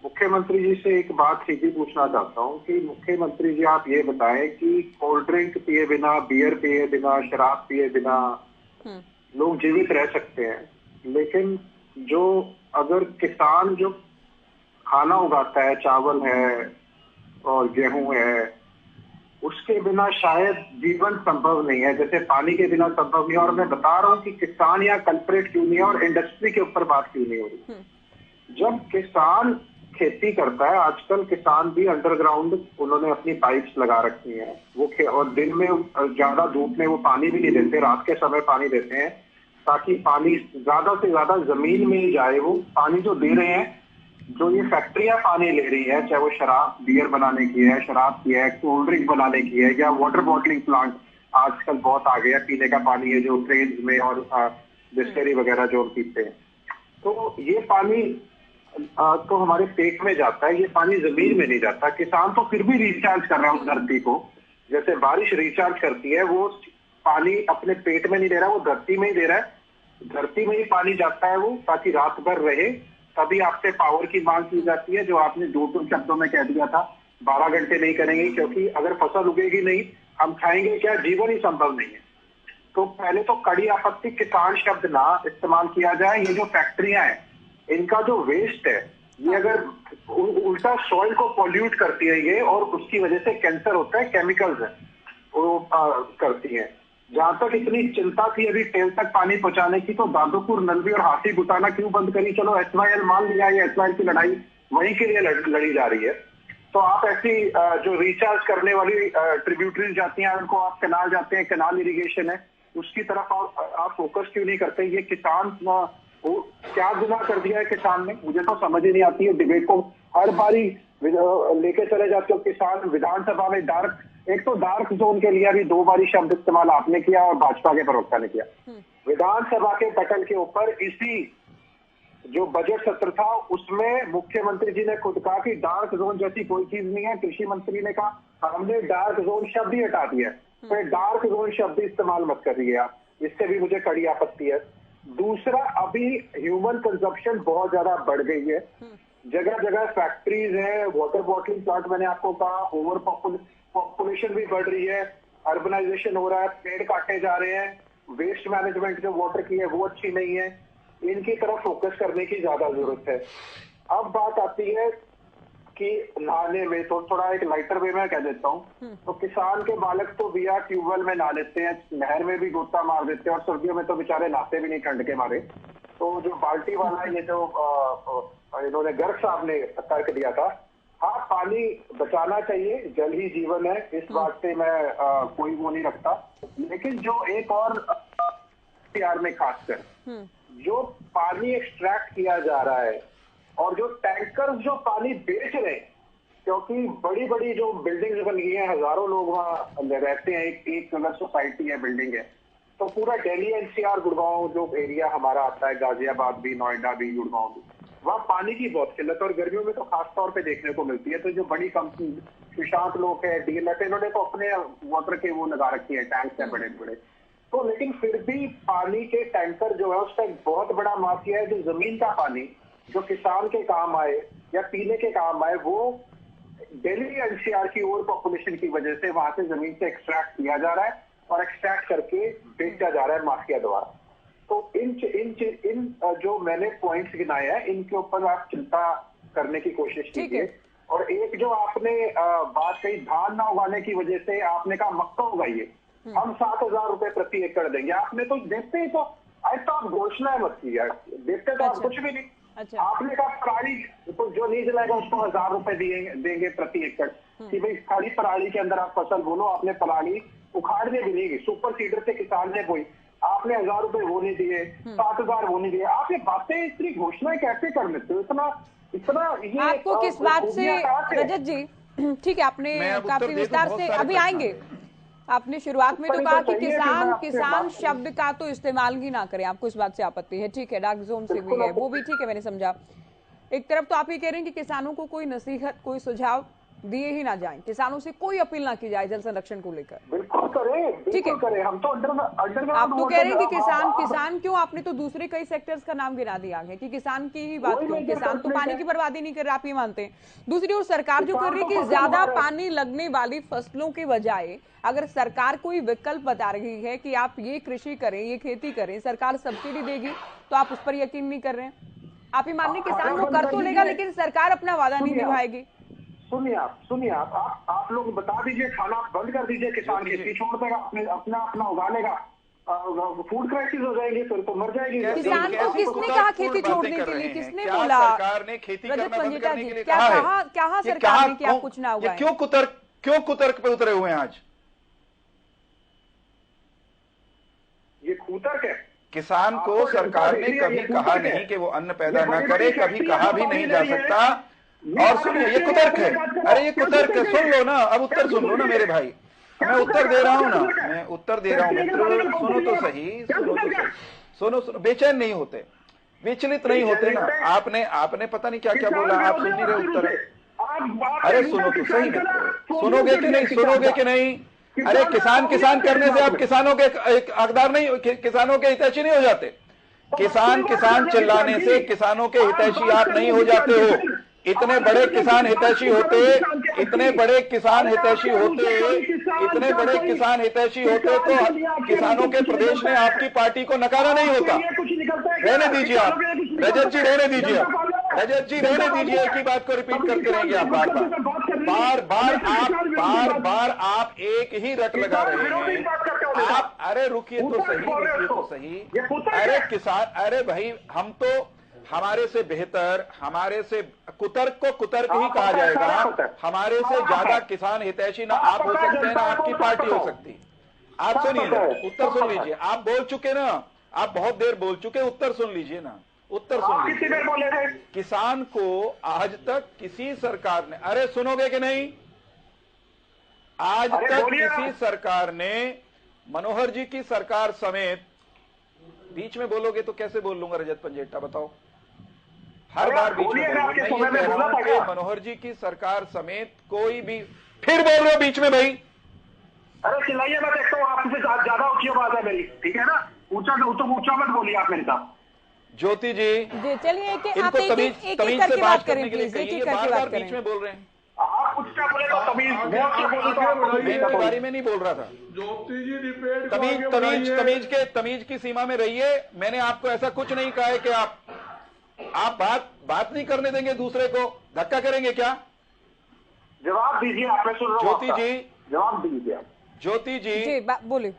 मुख्यमंत्री जी से एक बात सीधी पूछना चाहता हूँ कि मुख्यमंत्री जी आप ये बताएं कि कोल्ड ड्रिंक पिए बिना, बियर पिए बिना, शराब पिए बिना लोग जीवित रह सकते हैं, लेकिन जो अगर किसान जो खाना उगाता है, चावल है और गेहूं है, उसके बिना शायद जीवन संभव नहीं है, जैसे पानी के बिना संभव नहीं है। और मैं बता रहा हूँ कि किसान या कल्परेट क्यों नहीं है और इंडस्ट्री के ऊपर बात क्यों नहीं हो रही। जब किसान खेती करता है, आजकल किसान भी अंडरग्राउंड उन्होंने अपनी पाइप्स लगा रखी हैं, वो और दिन में ज्यादा धूप में वो पानी भी नहीं देते, रात के समय पानी देते हैं ताकि पानी ज्यादा से ज्यादा जमीन में ही जाए। वो पानी जो दे रहे हैं, जो ये फैक्ट्रियां पानी ले रही है, चाहे वो शराब, बियर बनाने की है, शराब की है, कोल्ड ड्रिंक बनाने की है, या वाटर बॉटलिंग प्लांट आजकल बहुत आ गया, पीने का पानी है जो ट्रेन में और बिस्लरी वगैरह जो पीते हैं, तो ये पानी तो हमारे पेट में जाता है, ये पानी जमीन में नहीं जाता। किसान तो फिर भी रिचार्ज कर रहा है उस धरती को, जैसे बारिश रिचार्ज करती है, वो पानी अपने पेट में नहीं दे रहा, वो धरती में ही दे रहा है, धरती में ही पानी जाता है वो, ताकि रात भर रहे। तभी आपसे पावर की मांग की जाती है, जो आपने 2 शब्दों में कह दिया था, 12 घंटे नहीं करेंगे, क्योंकि अगर फसल उगेगी नहीं, हम खाएंगे क्या, जीवन ही संभव नहीं है। तो पहले तो कड़ी आपत्ति किसान शब्द ना इस्तेमाल किया जाए। ये जो फैक्ट्रियां हैं, इनका जो वेस्ट है, ये अगर उल्टा सॉइल को पॉल्यूट करती है ये, और उसकी वजह से कैंसर होता है, केमिकल्स है वो करती है। जहां तक इतनी चिंता थी अभी टेल तक पानी पहुंचाने की, तो दादोपुर, नलवी और हाथी गुटाना क्यों बंद करी? चलो एसवाईएल मान लिया, ये एसवाईएल की लड़ाई वहीं के लिए लड़ी जा रही है, तो आप ऐसी जो रिचार्ज करने वाली ट्रिब्यूटरीज जाती हैं, उनको आप कैनाल जाते हैं, कैनाल इरिगेशन है, उसकी तरफ आप फोकस क्यों नहीं करते? ये किसान क्या गुनाह कर दिया है किसान ने? मुझे तो समझ ही नहीं आती है। डिबेट को हर बारी लेके चले जाते हो किसान। विधानसभा में एक तो डार्क जोन के लिए भी 2 बारी शब्द इस्तेमाल आपने किया और भाजपा के प्रवक्ता ने किया। विधानसभा के पटल के ऊपर इसी जो बजट सत्र था, उसमें मुख्यमंत्री जी ने खुद कहा कि डार्क जोन जैसी कोई चीज नहीं है। कृषि मंत्री ने कहा हमने डार्क जोन शब्द ही हटा दिया है, तो डार्क जोन शब्द इस्तेमाल मत करिए आप, इससे भी मुझे कड़ी आपत्ति है। दूसरा, अभी ह्यूमन कंजप्शन बहुत ज्यादा बढ़ गई है, जगह जगह फैक्ट्रीज है, वाटर बॉटलिंग प्लांट, मैंने आपको कहा, ओवर पॉपुलेशन भी बढ़ रही है, अर्बनाइजेशन हो रहा है, पेड़ काटे जा रहे हैं, वेस्ट मैनेजमेंट जो वाटर की है वो अच्छी नहीं है, इनकी तरफ फोकस करने की ज्यादा जरूरत है। अब बात आती है कि नहाने में, तो थोड़ा एक लाइटर वे में कह देता हूँ, तो किसान के बालक तो बिया ट्यूबवेल में नहा लेते हैं, नहर में भी गोता मार देते हैं, और सर्दियों में तो बेचारे नहाते भी नहीं ठंड के मारे। तो जो बाल्टी वाला ये जो इन्होंने गर्ग साहब ने तर्क दिया था हाँ, पानी बचाना चाहिए, जल ही जीवन है, इस बात से मैं कोई वो नहीं रखता। लेकिन जो एक और बिहार में खासकर जो पानी एक्सट्रैक्ट किया जा रहा है और जो टैंकर्स जो पानी बेच रहे हैं, क्योंकि बड़ी बड़ी जो बिल्डिंग्स बन गई हैं, हजारों लोग वहां रहते हैं, एक अलग सोसाइटी है, बिल्डिंग है, तो पूरा दिल्ली एनसीआर गुड़गांव जो एरिया हमारा आता है, गाजियाबाद भी, नोएडा भी, गुड़गांव भी, वहाँ पानी की बहुत किल्लत और गर्मियों में तो खास तौर पे देखने को मिलती है। तो जो बड़ी कंपनी सुशांत लोग है, डीएलएफ, इन्होंने तो अपने वाटर के वो लगा रखी है, टैंक्स है बड़े बड़े, तो लेकिन फिर भी पानी के टैंकर जो है उसका एक बहुत बड़ा माफिया है, जो जमीन का पानी जो किसान के काम आए या पीने के काम आए, वो दिल्ली एनसीआर की ओवर पॉपुलेशन की वजह से वहां से जमीन से एक्सट्रैक्ट किया जा रहा है और एक्सट्रैक्ट करके बेचा जा रहा है माफिया द्वारा। तो इन जो मैंने पॉइंट्स गिनाए हैं, इनके ऊपर आप चिंता करने की कोशिश कीजिए। और एक जो आपने बात कही धान ना उगाने की वजह से, आपने कहा मक्का उगाइए, हम 7,000 रुपए प्रति एकड़ देंगे। आपने तो देखते ही तो आज तो आप घोषणाएं मत की यार, देखते तो आप कुछ भी नहीं। अच्छा। आपने कहा पराली तो जो नहीं जलाएगा उसको 1,000 रुपए देंगे प्रति एकड़, कि भाई खाली पराली के अंदर आप फसल बोलो। आपने पराली उखाड़ने भी नहीं, सुपर सीडर से किसान ने बोई, आपने 1,000 रुपए वो नहीं दिए, 7,000 वो नहीं दिए। आप ये बातें, इतनी घोषणाएं कैसे कर लेते हो? इतना ये आपको किस बात से रजत जी? ठीक है, आपने काफी विस्तार से अभी आएंगे। आपने शुरुआत में तो कहा कि किसान शब्द का तो इस्तेमाल ही ना करें, आपको इस बात से आपत्ति है। ठीक है, डार्क जोन से भी है, वो भी ठीक है, मैंने समझा। एक तरफ तो आप ये कह रहे हैं कि किसानों को कोई नसीहत, कोई सुझाव दिए ही ना जाए, किसानों से कोई अपील ना की जाए जल संरक्षण को लेकर। बिल्कुल करें, ठीक है। हम तो आप तो कह रहे हैं कि किसान क्यों? आपने तो दूसरे कई सेक्टर्स का नाम गिना दिया है कि किसान की ही बात क्यों? किसान तो पानी की बर्बादी नहीं कर रहा, आप ये मानते हैं। दूसरी ओर सरकार जो कर रही है कि ज्यादा पानी लगने वाली फसलों के बजाय अगर सरकार कोई विकल्प बता रही है कि आप ये कृषि करें, ये खेती करें, सरकार सब्सिडी देगी, तो आप उस पर यकीन नहीं कर रहे हैं। आप ये मान रहे किसान वो कर तो लेगा, लेकिन सरकार अपना वादा नहीं निभाएगी। सुनिए आप लोग बता दीजिए, खाना बंद कर दीजिए, किसान खेती छोड़ देगा, अपना उगा लेगा, फूड क्राइसिस हो जाएगी, फिर तो मर जाएगी किसान को। किसने कहा खेती छोड़ने के लिए? किसने बोला? सरकार ने खेती करना बंद करने के लिए कहा सरकार ने कि आप कुछ ना उगाएं? क्यों कुतर्क पे उतरे हुए हैं आज? ये कुतर्क है। किसान को सरकार ने कभी कहा नहीं कि वो अन्न पैदा न करे, कभी कहा भी नहीं जा सकता। और सुनिए, ये कुतर्क है। अरे ये कुतर्क है, सुन लो ना, अब उत्तर सुन लो ना मेरे भाई, मैं उत्तर दे रहा हूं ना, मैं उत्तर दे रहा हूं मित्र, सुनो तो सही, सुनो, बेचैन नहीं होते, विचलित नहीं होते ना। आपने पता नहीं क्या क्या बोला, आप सुन नहीं रहे उत्तर। अरे सुनो तो सही मित्र, सुनोगे कि नहीं? अरे किसान करने से आप किसानों के एक हकदार नहीं, किसानों के हितैषी नहीं हो जाते। किसान चिल्लाने से किसानों के हितैषी आप नहीं हो जाते हो। इतने बड़े किसान हितैषी होते, इतने बड़े किसान हितैषी होते तो किसानों के प्रदेश ने आपकी पार्टी को नकारा नहीं होता। रहने दीजिए आप, रजत जी रहने दीजिए, एक ही बात को रिपीट करते रहेंगे आप बार आप एक ही रट लगा रहे हैं आप। अरे रुकिए तो सही। अरे किसान, अरे भाई, हम तो हमारे से बेहतर, हमारे से कुतर्क को कुतर्क ही कहा जाएगा। हमारे से ज्यादा किसान हितैषी ना आप हो सकते हैं, ना आपकी पार्टी हो सकती। आप सुनिए ना, उत्तर सुन लीजिए। आप बोल चुके ना, आप बहुत देर बोल चुके, उत्तर सुन लीजिए ना, उत्तर सुन लीजिए। किसान को आज तक किसी सरकार ने, अरे सुनोगे कि नहीं? आज तक किसी सरकार ने, मनोहर जी की सरकार समेत, बीच में बोलोगे तो कैसे बोल लूंगा रजत पंजेटा, बताओ? हर बार बीच में मनोहर जी की सरकार समेत कोई भी, फिर बोल रहे हो बीच में भाई। अरे चिल्लाइए, मैं देखता हूँ आपसे ज्यादा ऊंची आवाज है मेरी, ठीक है ना? ऊंचा मत बोलिए आप मेरे साथ। ज्योति जी चलिए, इनको तमीज से बात करने के लिए कहिए, बार-बार बीच में बोल रहे हैं। आप ऊंचा बोले तो तमीज बारे में नहीं बोल रहा था। ज्योति जी डिबेट, तमीज की सीमा में रहिए। मैंने आपको ऐसा कुछ नहीं कहा है कि आप बात नहीं करने देंगे, दूसरे को धक्का करेंगे क्या? जवाब दीजिए, आपने सुन रहा हूं। ज्योति जी जवाब दीजिए आप। ज्योति जी बोले,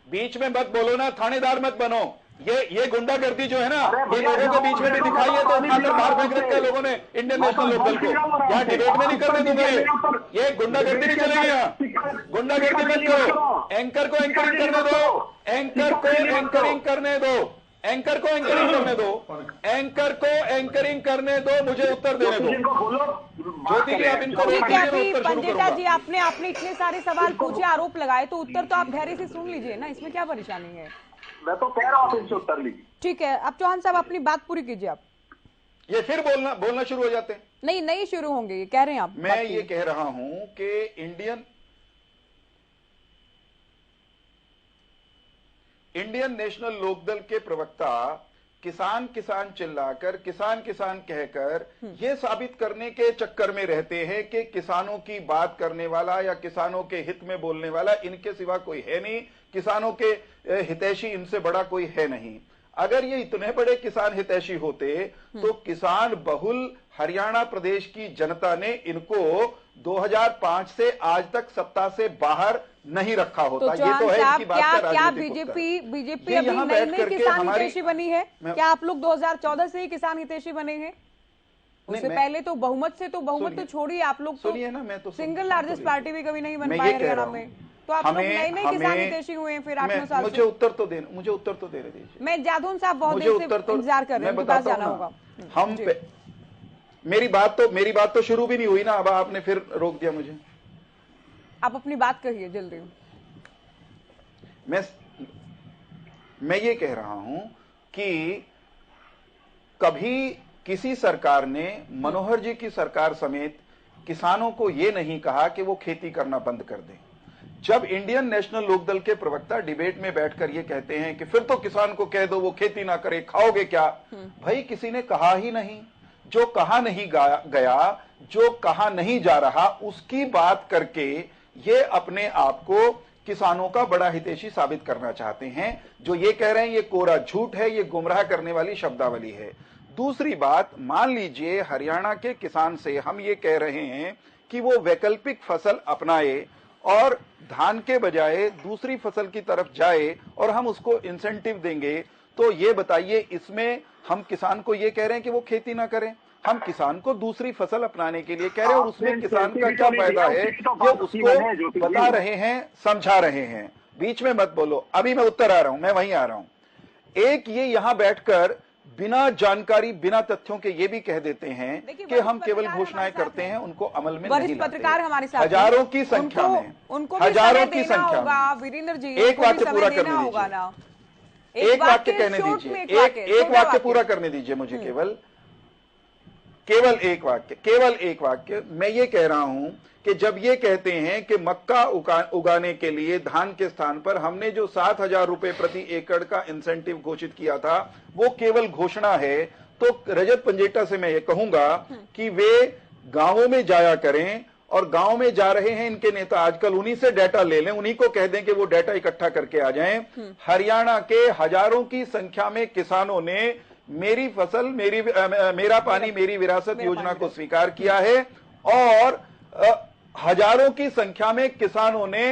बीच में मत बोलो ना, थानेदार मत बनो। ये गुंडागर्दी जो है ना, ये लोगों के बीच में भी दिखाई है, तो उठाकर बाहर फेंक रखा है लोगों ने इंडियन नेशनल लोकदल को। यहाँ डिबेट में नहीं करने दूंगा ये गुंडागर्दी नहीं चलेगी यहाँ। गुंडागर्दी मत करो, एंकर को एंकरिंग करने दो, एंकर को एंकरिंग करने दो, एंकर को एंकरिंग करने दो, एंकर को एंकरिंग करने दो, मुझे उत्तर देने दो। ज्योति जी आप इनको ठीक है। अभी पंडिता जी आपने इतने सारे सवाल पूछे, आरोप लगाए, तो उत्तर तो आप धैर्य से सुन लीजिए ना, इसमें क्या परेशानी है? मैं तो कह रहा हूँ इनसे उत्तर लीजिए। ठीक है, अब चौहान साहब अपनी बात पूरी कीजिए। आप ये फिर बोलना शुरू हो जाते हैं। नहीं शुरू होंगे, ये कह रहे हैं आप। मैं ये कह रहा हूं कि इंडियन नेशनल लोकदल के प्रवक्ता किसान किसान चिल्लाकर, किसान किसान कहकर ये साबित करने के चक्कर में रहते हैं कि किसानों की बात करने वाला या किसानों के हित में बोलने वाला इनके सिवा कोई है नहीं, किसानों के हितैषी इनसे बड़ा कोई है नहीं। अगर ये इतने बड़े किसान हितैषी होते तो किसान बहुल हरियाणा प्रदेश की जनता ने इनको 2005 से आज तक सत्ता से बाहर नहीं रखा होता। तो ये तो है इनकी बात का क्या राजनीतिक बीजेपी अभी नई किसान हितैषी बनी है? क्या आप लोग 2014 से ही किसान हितैषी बने हैं? उससे पहले तो बहुमत तो छोड़िए, आप लोग तो सुनिए ना, मैं तो सिंगल लार्जेस्ट पार्टी भी कभी नहीं बन पाए हरियाणा में, तो आप लोग नए किसान हितैषी हुए हैं फिर 8-9 साल से। मुझे उत्तर तो देने दीजिए। मैं जादौन साहब बहुत देर से इंतजार कर रहे हैं, उनके पास जाना होगा। हम मेरी बात तो शुरू भी नहीं हुई ना, अब आपने फिर रोक दिया मुझे। आप अपनी बात कहिए जल्दी। मैं ये कह रहा हूं कि कभी किसी सरकार ने, मनोहर जी की सरकार समेत, किसानों को यह नहीं कहा कि वो खेती करना बंद कर दें। जब इंडियन नेशनल लोकदल के प्रवक्ता डिबेट में बैठकर ये कहते हैं कि फिर तो किसान को कह दो वो खेती ना करे, खाओगे क्या? भाई किसी ने कहा ही नहीं। जो कहा नहीं गया, जो कहा नहीं जा रहा, उसकी बात करके ये अपने आप को किसानों का बड़ा हितैषी साबित करना चाहते हैं। जो ये कह रहे हैं ये कोरा झूठ है, ये गुमराह करने वाली शब्दावली है। दूसरी बात, मान लीजिए हरियाणा के किसान से हम ये कह रहे हैं कि वो वैकल्पिक फसल अपनाए और धान के बजाय दूसरी फसल की तरफ जाए और हम उसको इंसेंटिव देंगे, तो ये बताइए इसमें हम किसान को ये कह रहे हैं कि वो खेती ना करें? हम किसान को दूसरी फसल अपनाने के लिए कह रहे हैं, और उसमें किसान का क्या फायदा है ये उसको बता रहे हैं, समझा रहे हैं। बीच में मत बोलो, अभी मैं उत्तर आ रहा हूं, मैं वहीं आ रहा हूं। एक ये यहां बैठकर बिना जानकारी, बिना तथ्यों के ये भी कह देते हैं कि हम केवल घोषणाएं करते हैं, उनको अमल में नहीं लाते। हजारों की संख्या में, हजारों की संख्या में। वीरेंद्र जी, एक वाक्य पूरा करने दीजिए, एक वाक्य कहने दीजिए, एक वाक्य पूरा करने दीजिए मुझे, केवल एक वाक्य। मैं ये कह रहा हूं कि जब ये कहते हैं कि मक्का उगाने के लिए धान के स्थान पर हमने जो 7,000 रुपए प्रति एकड़ का इंसेंटिव घोषित किया था वो केवल घोषणा है, तो रजत पंजेटा से मैं ये कहूंगा कि वे गांवों में जाया करें, और गांव में जा रहे हैं इनके नेता आजकल, उन्हीं से डाटा ले लें, उन्हीं को कह दें कि वो डाटा इकट्ठा करके आ जाएं। हरियाणा के हजारों की संख्या में किसानों ने मेरी फसल मेरा पानी मेरी विरासत योजना को स्वीकार किया है, और हजारों की संख्या में किसानों ने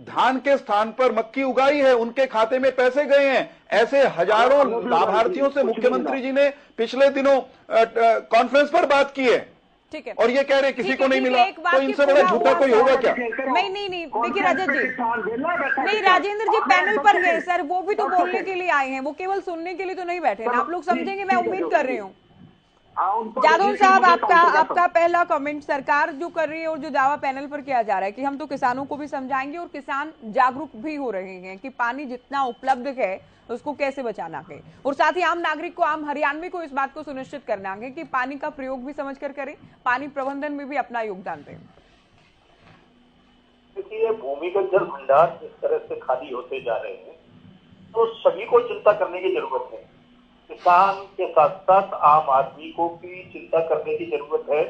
धान के स्थान पर मक्की उगाई है, उनके खाते में पैसे गए हैं। ऐसे हजारों लाभार्थियों से मुख्यमंत्री जी ने पिछले दिनों कॉन्फ्रेंस पर बात की है, ठीक है, और ये कह रहे किसी को नहीं मिला, तो इनसे बड़ा झूठा कोई होगा क्या? नहीं देखिए रजत जी, नहीं राजेंद्र जी पैनल पर गए सर, वो भी तो बोलने के लिए आए हैं, वो केवल सुनने के लिए तो नहीं बैठे ना। आप लोग समझेंगे, मैं उम्मीद कर रही हूँ। जादौन साहब, आपका पहला कमेंट, सरकार जो कर रही है और जो दावा पैनल पर किया जा रहा है कि हम तो किसानों को भी समझाएंगे, और किसान जागरूक भी हो रहे हैं कि पानी जितना उपलब्ध है उसको कैसे बचाना है, और साथ ही आम नागरिक को, आम हरियाणवी को इस बात को सुनिश्चित करना है कि पानी का प्रयोग भी समझकर करें, पानी प्रबंधन में भी अपना योगदान दें। देखिए, भूमिगत जल भंडार जिस तरह से खाली होते जा रहे हैं, तो सभी को चिंता करने की जरूरत है। किसान के साथ साथ आम आदमी को भी चिंता करने की जरूरत है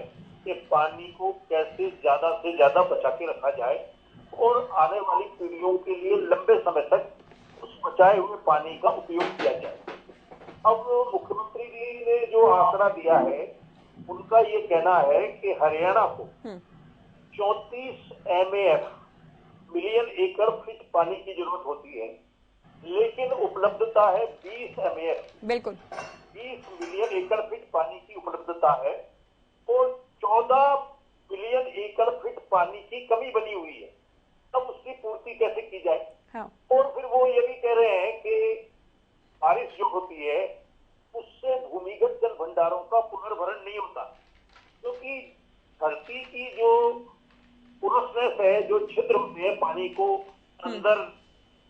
कि पानी को कैसे ज्यादा से ज्यादा बचा के रखा जाए, और आने वाली पीढ़ियों के लिए लंबे समय तक उस बचाए हुए पानी का उपयोग किया जाए। अब मुख्यमंत्री जी ने जो आंकड़ा दिया है, उनका ये कहना है कि हरियाणा को 34 MAF मिलियन एकड़ फीट पानी की जरूरत होती है, लेकिन उपलब्धता है 20 MAF, बिल्कुल 20 मिलियन एकड़ फीट पानी की उपलब्धता है और 14 बिलियन एकड़ फीट पानी की कमी बनी हुई है। अब उसकी पूर्ति कैसे की जाए? हाँ। और फिर वो ये भी कह रहे हैं कि बारिश जो होती है उससे भूमिगत जल भंडारों का पुनर्भरण नहीं होता, क्योंकि धरती की जो पुरस्नेस है, जो छिद्र होते हैं पानी को अंदर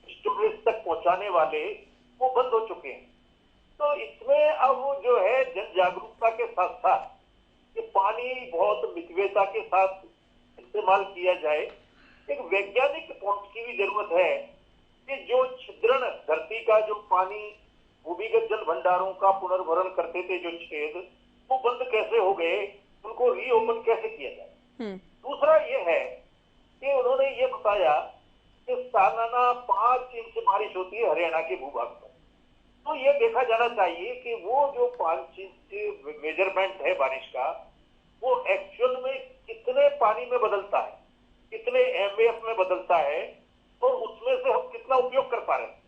स्टोरेज तक पहुंचाने वाले, वो बंद हो चुके हैं। तो इसमें अब जो है जन जागरूकता के साथ साथ ये पानी बहुत मितव्ययता के साथ इस्तेमाल किया जाए। एक वैज्ञानिक पहुंच की भी जरूरत है कि जो छिद्रण धरती का जो पानी भूमिगत जल भंडारों का पुनर्भरण करते थे, जो छेद, वो बंद कैसे हो गए, उनको रीओपन कैसे किया जाए। दूसरा ये है कि उन्होंने ये बताया कि सालाना 5 इंच बारिश होती है हरियाणा के भूभाग पर। तो ये देखा जाना चाहिए कि वो जो 5 इंच मेजरमेंट है बारिश का, वो एक्चुअल में कितने पानी में बदलता है, कितने MAF में बदलता है और उसमें से हम कितना उपयोग कर पा रहे हैं।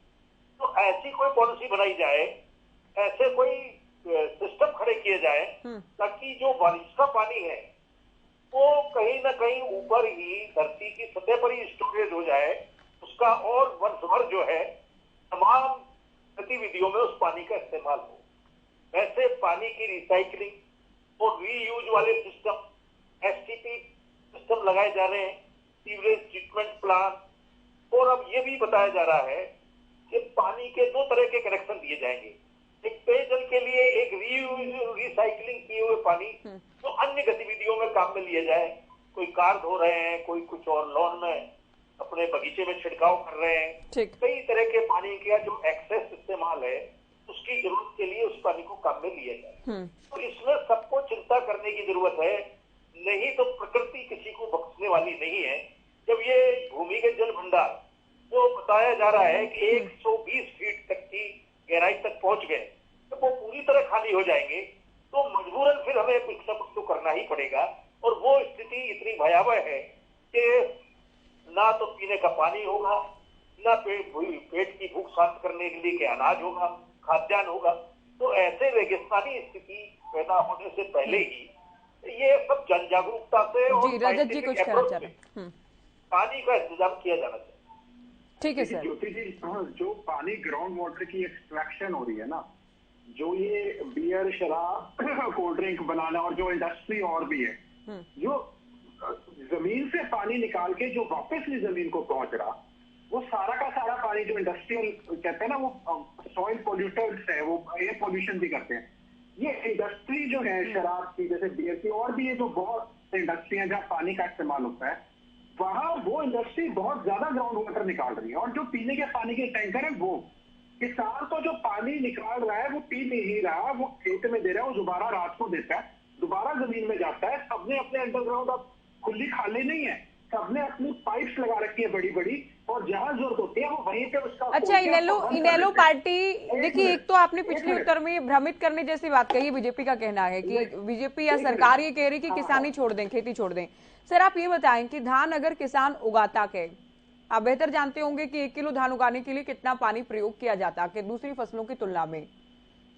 तो ऐसी कोई पॉलिसी बनाई जाए, ऐसे कोई सिस्टम खड़े किए जाए ताकि जो बारिश का पानी है वो कहीं ना कहीं ऊपर ही धरती की सतह पर ही स्टोरेज हो जाए, उसका और वर्ष भर जो है तमाम गतिविधियों में उस पानी का इस्तेमाल हो। वैसे पानी की रिसाइकलिंग और रीयूज वाले सिस्टम, STP सिस्टम लगाए जा रहे हैं, सीवरेज ट्रीटमेंट प्लांट। और अब ये भी बताया जा रहा है कि पानी के 2 तरह के कनेक्शन दिए जाएंगे, एक पेयजल के लिए, एक रीयूज रिसाइकलिंग किए हुए पानी जो अन्य गतिविधियों में काम में लिए जाए। कोई कार धो रहे हैं, कोई कुछ और लॉन में अपने बगीचे में छिड़काव कर रहे हैं। कई तरह के पानी का जो एक्सेस इस्तेमाल है उसकी जरूरत के लिए उस पानी को काम में लिया जाए। तो इसमें सबको चिंता करने की जरूरत है, नहीं तो प्रकृति किसी को बख्शने वाली नहीं है। जब ये भूमिगत जल भंडार जो बताया जा रहा है कि 120 फीट तक की गहराई तक पहुंच गए, तो वो पूरी तरह खाली हो जाएंगे, तो मजबूरन फिर हमें कुछ न कुछ तो करना ही पड़ेगा। और वो स्थिति इतनी भयावह है कि ना तो पीने का पानी होगा, ना पेट की भूख शांत करने के लिए के अनाज होगा, खाद्यान्न होगा। तो ऐसे रेगिस्तानी स्थिति पैदा होने से पहले ही ये सब जन जागरूकता से और रजत जी कुछ कहना चाह रहे हैं। पानी का इंतजाम किया जाना चाहिए। ठीक है सर। ज्योति जी, जो पानी ग्राउंड वाटर की एक्सट्रैक्शन हो रही है ना, जो ये बियर, शराब, कोल्ड ड्रिंक बनाना और जो इंडस्ट्री और भी है, जो जमीन से पानी निकाल के जो वापस भी जमीन को पहुंच रहा, वो सारा का सारा पानी जो इंडस्ट्रियल कहते हैं ना, वो सॉइल पोल्यूटर्स है, वो एयर पोल्यूशन भी करते हैं। ये इंडस्ट्री जो है शराब की, जैसे बियर की, और भी ये जो बहुत इंडस्ट्री है जहाँ पानी का इस्तेमाल होता है, वहां वो इंडस्ट्री बहुत ज्यादा ग्राउंड वाटर निकाल रही है। और जो पीने के पानी के टैंकर है, वो किसान तो जो पानी निकाल रहा है वो पी नहीं रहा, वो खेत में दे रहा है, वो दोबारा रात को देता है, दोबारा जमीन में जाता है। सबने अपने अंडरग्राउंड अब खुली खाली नहीं है, सबने अपनी पाइप्स लगा रखी है बड़ी बड़ी, और जहां जरूरत होती है वो वहीं पे उसका। अच्छा, इनेलो पार्टी, देखिए, एक तो आपने पिछले उत्तर में भ्रमित करने जैसी बात कही। बीजेपी का कहना है कि बीजेपी या सरकार ये कह रही कि किसानी छोड़ दें, खेती छोड़ दें। सर आप ये बताएं कि धान अगर किसान उगाता है, आप बेहतर जानते होंगे कि 1 किलो धान उगाने के लिए कितना पानी प्रयोग किया जाता है दूसरी फसलों की तुलना में,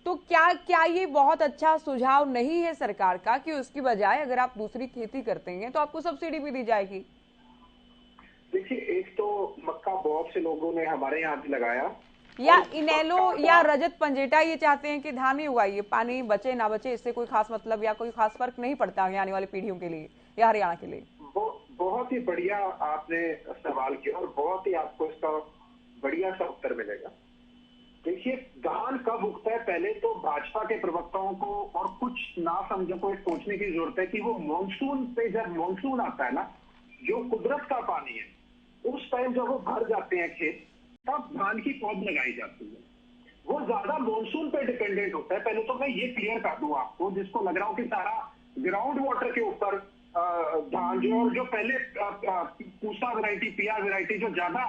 तो क्या ये बहुत अच्छा सुझाव नहीं है सरकार का कि उसकी बजाय अगर आप दूसरी खेती करते हैं तो आपको सब्सिडी भी दी जाएगी? देखिए, एक तो मक्का बहुत से लोगों ने हमारे यहाँ भी लगाया, या इनेलो या रजत पंजेटा ये चाहते हैं कि धान ही उगाइए, पानी बचे ना बचे इससे कोई खास मतलब या कोई खास फर्क नहीं पड़ता आने वाली पीढ़ियों के लिए या हरियाणा के लिए। बहुत ही बढ़िया आपने सवाल किया और बहुत ही आपको इसका बढ़िया सा उत्तर मिलेगा। देखिए, धान कब उगता है, पहले तो भाजपा के प्रवक्ताओं को और कुछ ना समझो को सोचने की जरूरत है कि वो मॉनसून पे, जब मॉनसून आता है ना, जो कुदरत का पानी है, उस टाइम जब वो भर जाते हैं खेत, तब धान की पौध लगाई जाती है। वो ज्यादा मॉनसून पे डिपेंडेंट होता है। पहले तो मैं ये क्लियर कर दूं आपको, जिसको लग रहा हो कि सारा ग्राउंड वाटर के ऊपर धान जो पहले पूसा वैरायटी, पिया वैरायटी जो ज्यादा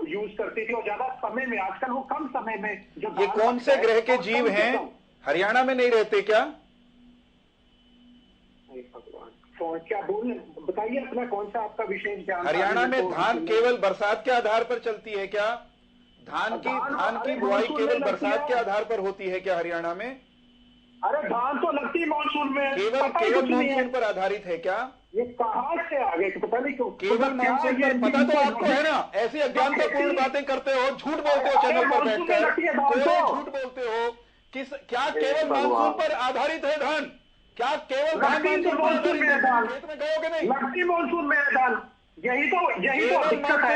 यूज करती थी और ज्यादा समय में, आजकल वो कम समय में जो। ये कौन से ग्रह के जीव हैं? हरियाणा में नहीं रहते क्या? क्या बोल, बताइए अपना कौन सा आपका विशेष ज्ञान? हरियाणा में धान केवल बरसात के आधार पर चलती है क्या? धान की बुआई केवल बरसात के आधार पर होती है क्या हरियाणा में? अरे धान तो लगती है मानसून में, केवल मानसून पर आधारित है क्या? ये कहाँ से आ गए पता नहीं क्यों। केवल मानसून पर पता तो आपको है ना, ऐसी अज्ञानतापूर्ण बातें करते हो, झूठ बोलते हो चैनल पर बैठकर, झूठ बोलते हो। क्या केवल मानसून पर आधारित है धान? क्या केवल धान मानसून में खेत में गए कि नहीं? लगती मानसून में है धान। यही तो दिक्कत है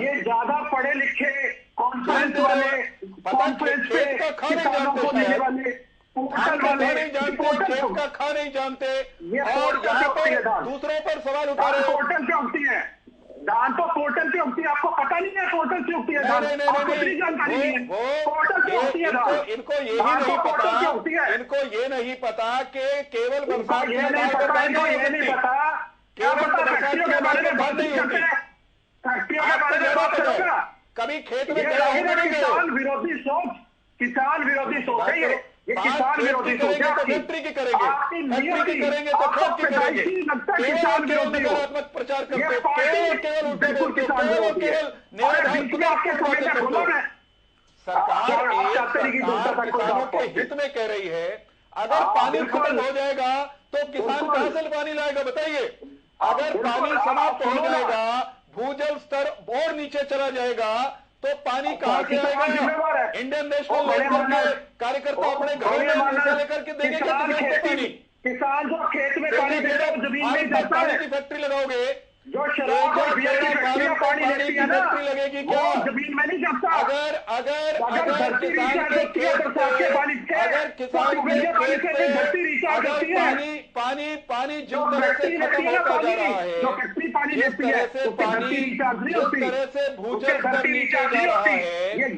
ये ज्यादा पढ़े लिखे कॉन्फ्रेंस वाले, कॉन्फ्रेंस पे किसानों को देने वाले, धान का नहीं जानते, खेत का खा नहीं जानते, और यहाँ पर दूसरों पर सवाल उठा रहे हो। पोर्टल से उगती है धान, तो पोर्टल से उगती है, आपको पता नहीं है पोर्टल से उगती है धान? नहीं, जानकारी नहीं है, पोर्टल से उगती है धान। इनको ये नहीं पता कि केवल बरसात के आधार पर धान नहीं होती, केवल बरसात के आधार पर धान नहीं होती। आपको ज्यादा पता है, कभी खेत में गया हो नहीं गए? किसान विरोधी सोच है ये किसान विरोधी सोच है। फैक्ट्री की करेंगे, फैक्ट्री की करेंगे तो खेत की करेंगे। केवल नकारात्मक प्रचार करते, केवल उल्टे बोलते, केवल सरकार किसानों के हित में कह रही है, अगर पानी खत्म हो जाएगा तो किसान कहां से पानी लाएगा बताइए? अगर पानी समाप्त हो जाएगा, भूजल स्तर और नीचे चला जाएगा, तो पानी कहां से आएगा? इंडियन नेशनल लोकदल के कार्यकर्ता अपने घरों में पैसा लेकर के देंगे किसान को पानी? किसान जो खेत में पानी देता है जमीन में जाता है, की फैक्ट्री लगाओगे, जो शराब और बियर की फैक्ट्रियां पानी देती है ना, लगेगी क्या? जमीन में नहीं जाता। अगर किसान के खेत से, अगर किसान के खेत से अगर पानी जिस तरह से खत्म होता जा रहा है, जिस तरह से भूजल स्तर नीचे जा रहा है, जिस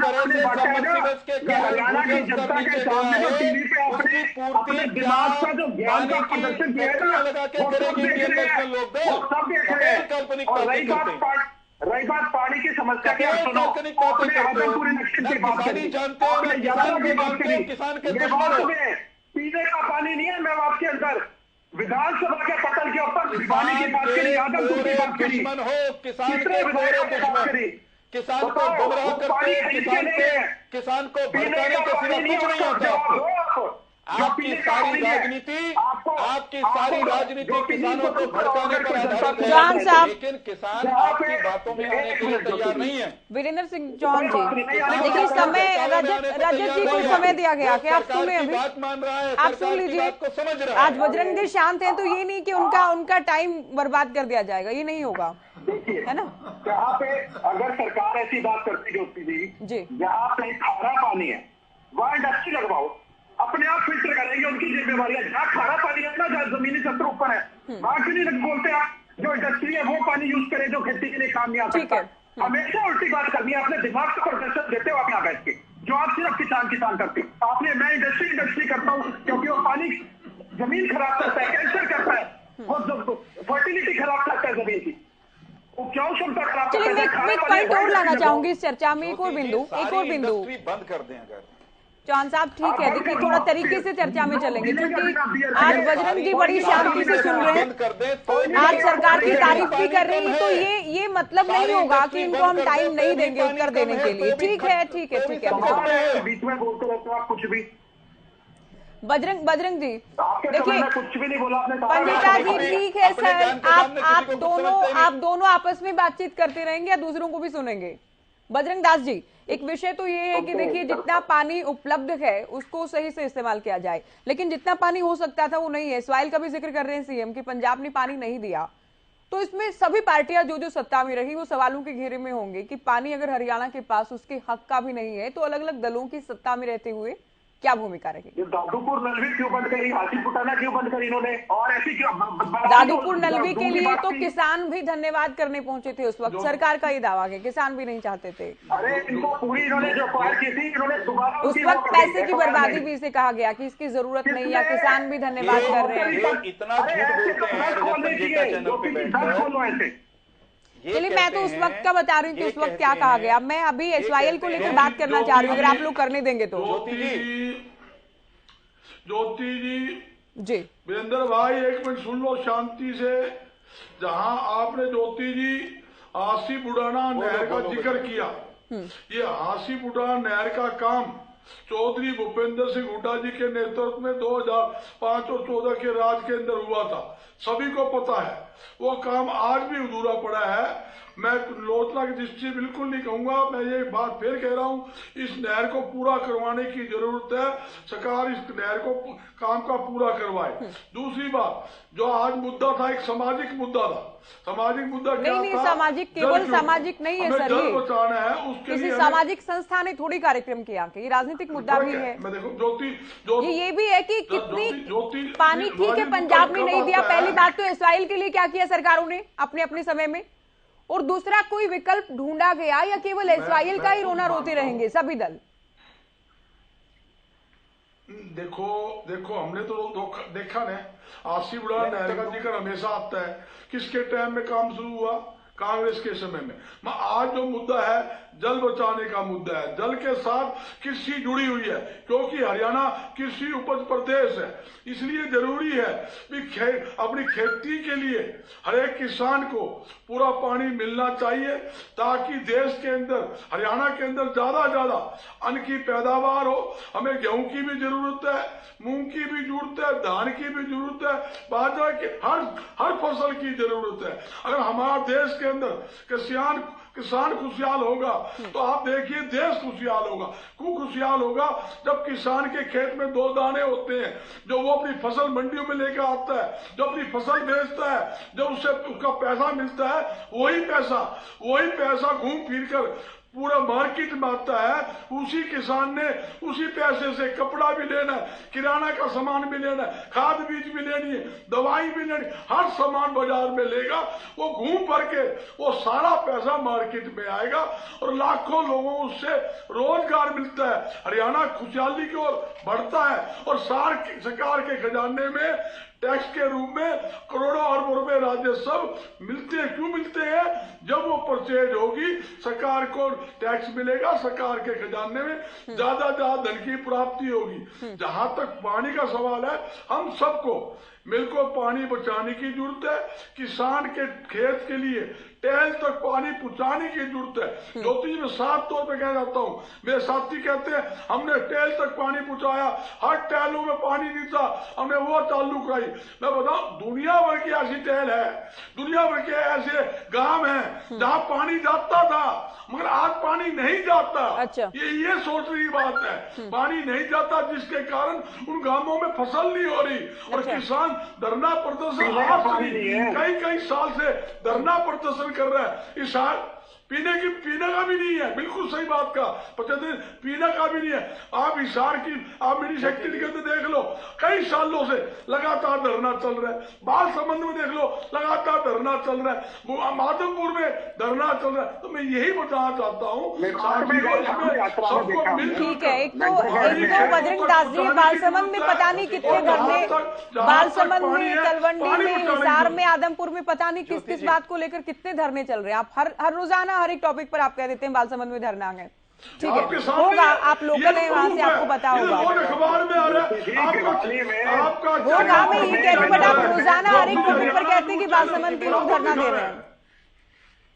तरह से सबमर्सिबल्स के कारण भूजल स्तर नीचे जा रहा है, उसकी पूर्ति पानी की फैक्ट्रियां लगा के करेगी इंडियन नेशनल लोकदल? काल्पनिक बातें करते हैं। रही बात पानी की समस्या की, काल्पनिक बातें करते हो, किसानी जानते हो, किसान को जानते हो, किसान के दुश्मन हो। पीने का पानी नहीं है मैं आपके अंदर विधानसभा के पटल के ऊपर पानी की बात करी, आदमपुर की बात करी। दुश्मन हो, किसान के पूरे दुश्मन, किसान को गुमराह करते, किसान को भड़काने के सिवा कुछ नहीं आता। आपकी सारी राजनीति किसानों को भड़काने पर आधारित है, लेकिन किसान आपकी बातों में आने के लिए तैयार नहीं है। वीरेंद्र सिंह चौहान जी, देखिए समय रजत जी को समय दिया गया कि आप सुने, अभी बात मान रहा है, आप सुन लीजिए। समझ रहा है, आज बजरंग जी शांत हैं, तो ये नहीं कि उनका टाइम बर्बाद कर दिया जाएगा, ये नहीं होगा, है ना? यहाँ पे अगर सरकार ऐसी बात करती जी, जहाँ पे खारा पानी है वहाँ इंडस्ट्री लगवाओ, अपने आप फिल्टर करेंगे, उनकी जिम्मेवारी है। जहाँ खारा पानी है ना, जहाँ जमीनी स्तर ऊपर है, वहाँ क्यों नहीं बोलते आप जो इंडस्ट्री है वो पानी यूज करे जो खेती के लिए काम नहीं आ सकता। हमेशा उल्टी बात करनी है, अपने दिमाग का प्रदर्शन देते हो आप यहाँ बैठ के, जो आप सिर्फ किसान करते आपने। मैं इंडस्ट्री करता हूँ क्योंकि वो पानी जमीन खराब करता है, कैंसर करता है, वो फर्टिलिटी खराब करता है जमीन की, वो क्यों क्षमता खराब करता है। मैं एक पॉइंट और लाना चाहूंगी इस चर्चा में, एक और बिंदु बंद कर दें अगर चौहान साहब। ठीक है, देखिए थोड़ा तरीके से चर्चा में चलेंगे, क्योंकि आज बजरंग जी बड़ी शांति से सुन रहे हैं, आज सरकार की तारीफ भी कर रही है, तो ये मतलब नहीं होगा कि इनको हम टाइम नहीं देंगे उत्तर देने के लिए। ठीक है बीच में बोलते रहते हो आप कुछ भी। बजरंग जी देखिए, कुछ भी नहीं बोला आपने। पंडिता जी ठीक है सर, आप दोनों आपस में बातचीत करते रहेंगे या दूसरों को भी सुनेंगे? बजरंग दास जी, एक विषय तो ये है कि देखिए जितना पानी उपलब्ध है उसको सही से इस्तेमाल किया जाए, लेकिन जितना पानी हो सकता था वो नहीं है। इसराइल का भी जिक्र कर रहे हैं सीएम कि पंजाब ने पानी नहीं दिया, तो इसमें सभी पार्टियां जो सत्ता में रही वो सवालों के घेरे में होंगे कि पानी अगर हरियाणा के पास उसके हक का भी नहीं है, तो अलग अलग दलों की सत्ता में रहते हुए क्या भूमिका रहेगी? दादूपुर नलवी क्यों बंद करी, हाथी पुटाना क्यों बंद करी इन्होंने, और ऐसी क्यों? दादूपुर नलवी के लिए तो किसान भी धन्यवाद करने पहुंचे थे उस वक्त, सरकार का ये दावा है, किसान भी नहीं चाहते थे। अरे इनको पूरी इन्होंने जो पार की थी, इन्होंने दोबारा उस वक्त पैसे की बर्बादी भी इसे कहा गया कि इसकी जरूरत नहीं, या किसान भी धन्यवाद कर रहे हैं। इतना झूठ बोलते हैं। चलिए, मैं तो उस वक्त का बता रही हूँ कि उस वक्त क्या कहा गया। मैं अभी एसवाईएल को लेकर बात करना चाह रही हूँ, अगर आप लोग करने देंगे तो। ज्योति जी वीरेंद्र भाई, एक मिनट सुन लो शांति से। जहां आपने ज्योति जी आसी बुढ़ाना नहर का जिक्र किया, ये हासीपुटा नहर का काम चौधरी भूपेंद्र सिंह हुड्डा जी के नेतृत्व में 2005 और 14 के राज के अंदर हुआ था, सभी को पता है। वो काम आज भी अधूरा पड़ा है। मैं लोचना की दृष्टि बिल्कुल नहीं कहूंगा, मैं ये बात फिर कह रहा हूँ, इस नहर को पूरा करवाने की जरूरत है। सरकार इस नहर को काम का पूरा करवाए। दूसरी बात, जो आज मुद्दा था एक सामाजिक मुद्दा था। सामाजिक मुद्दा क्या था? नहीं, सामाजिक केवल सामाजिक नहीं है सर, ये बचाना है उसके किसी सामाजिक संस्था ने थोड़ी कार्यक्रम किया कि ये राजनीतिक मुद्दा भी है। मैं देखो ये भी है कि कितनी पानी ठीक है पंजाब में नहीं दिया। पहली बात तो इसराइल के लिए क्या किया सरकारों ने अपने अपने समय में, और दूसरा कोई विकल्प ढूंढा गया या केवल इसराइल का ही रोना रोते रहेंगे सभी दल? देखो हमने तो देखा ना, हासीपुटा नहर का जिक्र हमेशा आता है। किसके टाइम में काम शुरू हुआ? कांग्रेस के समय में। आज जो मुद्दा है जल बचाने का मुद्दा है। जल के साथ कृषि जुड़ी हुई है, क्योंकि हरियाणा कृषि उपज प्रदेश है। इसलिए जरूरी है कि अपनी खेती के लिए हर एक किसान को पूरा पानी मिलना चाहिए, ताकि देश के अंदर, हरियाणा के अंदर ज्यादा अन्न की पैदावार हो। हमें गेहूं की भी जरूरत है, मूंग की भी जरूरत है, धान की भी जरूरत है, बाजरा की, हर फसल की जरूरत है। अगर हमारा देश के अंदर किसान खुशहाल होगा तो आप देखिए देश खुशहाल होगा। क्यों खुशहाल होगा? जब किसान के खेत में 2 दाने होते हैं, जो वो अपनी फसल मंडियों में लेकर आता है, जो अपनी फसल बेचता है, जब उससे उसका पैसा मिलता है, वही पैसा घूम फिर कर पूरा मार्केट में आता है। उसी किसान ने उसी पैसे से कपड़ा भी लेना है, किराना का सामान भी लेना है, खाद बीज भी लेनी है, दवाई भी लेनी, हर सामान बाजार में लेगा। वो घूम भर के वो सारा पैसा मार्केट में आएगा और लाखों लोगों को उससे रोजगार मिलता है। हरियाणा खुशहाली की ओर बढ़ता है और सरकार के खजाने में टैक्स के रूप में करोड़ों अरबों रुपए राजस्व मिलते हैं। क्यों मिलते हैं? जब वो परचेज होगी सरकार को टैक्स मिलेगा, सरकार के खजाने में ज्यादा धन की प्राप्ति होगी। जहां तक पानी का सवाल है, हम सबको मिलकर पानी बचाने की जरूरत है। किसान के खेत के लिए टहल तक पानी पहुंचाने की जरूरत है। ज्योति जी, मैं साफ तौर पे कह जाता हूँ, मेरे साथी कहते हैं हमने टहल तक पानी पहुंचाया, हर टहलों में पानी नहीं था, हमने वो चालू कराई। मैं बताऊं, दुनिया भर की ऐसी टहल है, दुनिया भर के ऐसे गांव हैं जहां पानी जाता था, मगर आज पानी नहीं जाता। अच्छा। ये सोचने की बात है, पानी नहीं जाता, जिसके कारण उन गांवों में फसल नहीं हो रही। और किसान धरना प्रदर्शन कई साल से धरना प्रदर्शन कर रहा है। इस साल पीने का भी नहीं है, बिल्कुल सही बात का, पीने का भी नहीं है। आप हिसार की, आप मिनी सेक्रेटरी के अंदर देख लो, कई सालों से लगातार धरना चल रहा है। बाल संबंध में देख लो, लगातार धरना चल रहा है। माधवपुर में धरना चल रहा है। तो मैं यही बताना चाहता हूँ, सबको मिल, ठीक है। एक तो बजरंग दास जी, बालसमंद में पता नहीं कितने धरने, बालसमंद में, तलवंडी में, हिसार में, आदमपुर में, पता नहीं किस बात को लेकर कितने धरने चल रहे हैं। आप हर रोजाना हर एक टॉपिक पर आप कह देते हैं बालसमंद में धरना है। ठीक है, होगा, आप लोकल हैं वहां से, आपको पता होगा। होगा, मैं ये कह रही हूँ, बट आप रोजाना हर एक टॉपिक पर कहते हैं कि बालसमंद के लोग धरना दे रहे हैं।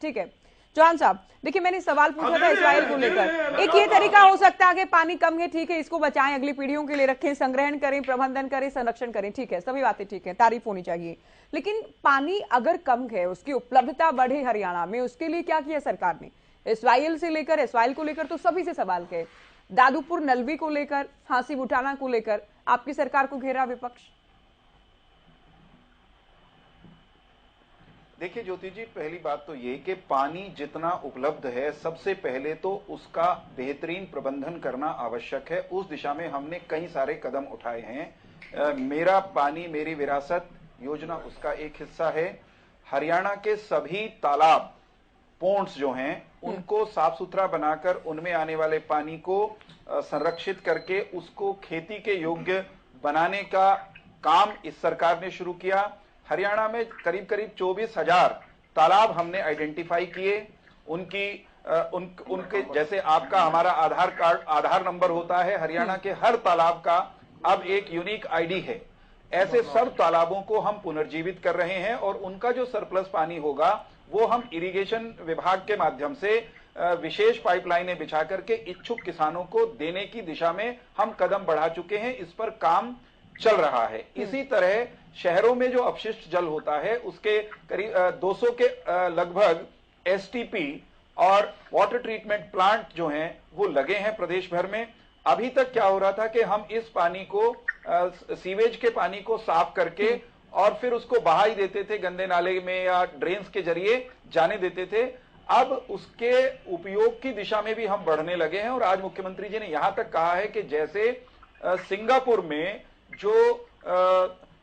ठीक है चौहान साहब, देखिए मैंने सवाल पूछा था इसराइल को लेकर। एक ये तरीका हो सकता है कि पानी कम है, ठीक है, इसको बचाएं, अगली पीढ़ियों के लिए रखें, संग्रहण करें, प्रबंधन करें, संरक्षण करें, ठीक है, सभी बातें ठीक है, तारीफ होनी चाहिए। लेकिन पानी अगर कम है, उसकी उपलब्धता बढ़े हरियाणा में, उसके लिए क्या किया सरकार ने? इसराइल को लेकर तो सभी से सवाल है, दादूपुर नलवी को लेकर, हासीपुटा को लेकर आपकी सरकार को घेरा विपक्ष। देखिए ज्योति जी, पहली बात तो ये कि पानी जितना उपलब्ध है, सबसे पहले तो उसका बेहतरीन प्रबंधन करना आवश्यक है। उस दिशा में हमने कई सारे कदम उठाए हैं। मेरा पानी मेरी विरासत योजना उसका एक हिस्सा है। हरियाणा के सभी तालाब, पोंड्स जो हैं, उनको साफ सुथरा बनाकर उनमें आने वाले पानी को संरक्षित करके उसको खेती के योग्य बनाने का काम इस सरकार ने शुरू किया। हरियाणा में करीब 24,000 तालाब हमने आइडेंटिफाई किए। उनके जैसे आपका हमारा आधार नंबर होता है, हरियाणा के हर तालाब का अब एक यूनिक आईडी है। ऐसे सब तालाबों को हम पुनर्जीवित कर रहे हैं और उनका जो सरप्लस पानी होगा वो हम इरिगेशन विभाग के माध्यम से विशेष पाइपलाइनें बिछा करके इच्छुक किसानों को देने की दिशा में हम कदम बढ़ा चुके हैं। इस पर काम चल रहा है। इसी तरह शहरों में जो अपशिष्ट जल होता है उसके करीब 200 के लगभग एसटीपी और वाटर ट्रीटमेंट प्लांट जो हैं वो लगे हैं प्रदेश भर में। अभी तक क्या हो रहा था कि हम इस पानी को सीवेज के पानी को साफ करके और फिर उसको बहा ही देते थे, गंदे नाले में या ड्रेन्स के जरिए जाने देते थे। अब उसके उपयोग की दिशा में भी हम बढ़ने लगे हैं और आज मुख्यमंत्री जी ने यहां तक कहा है कि जैसे सिंगापुर में जो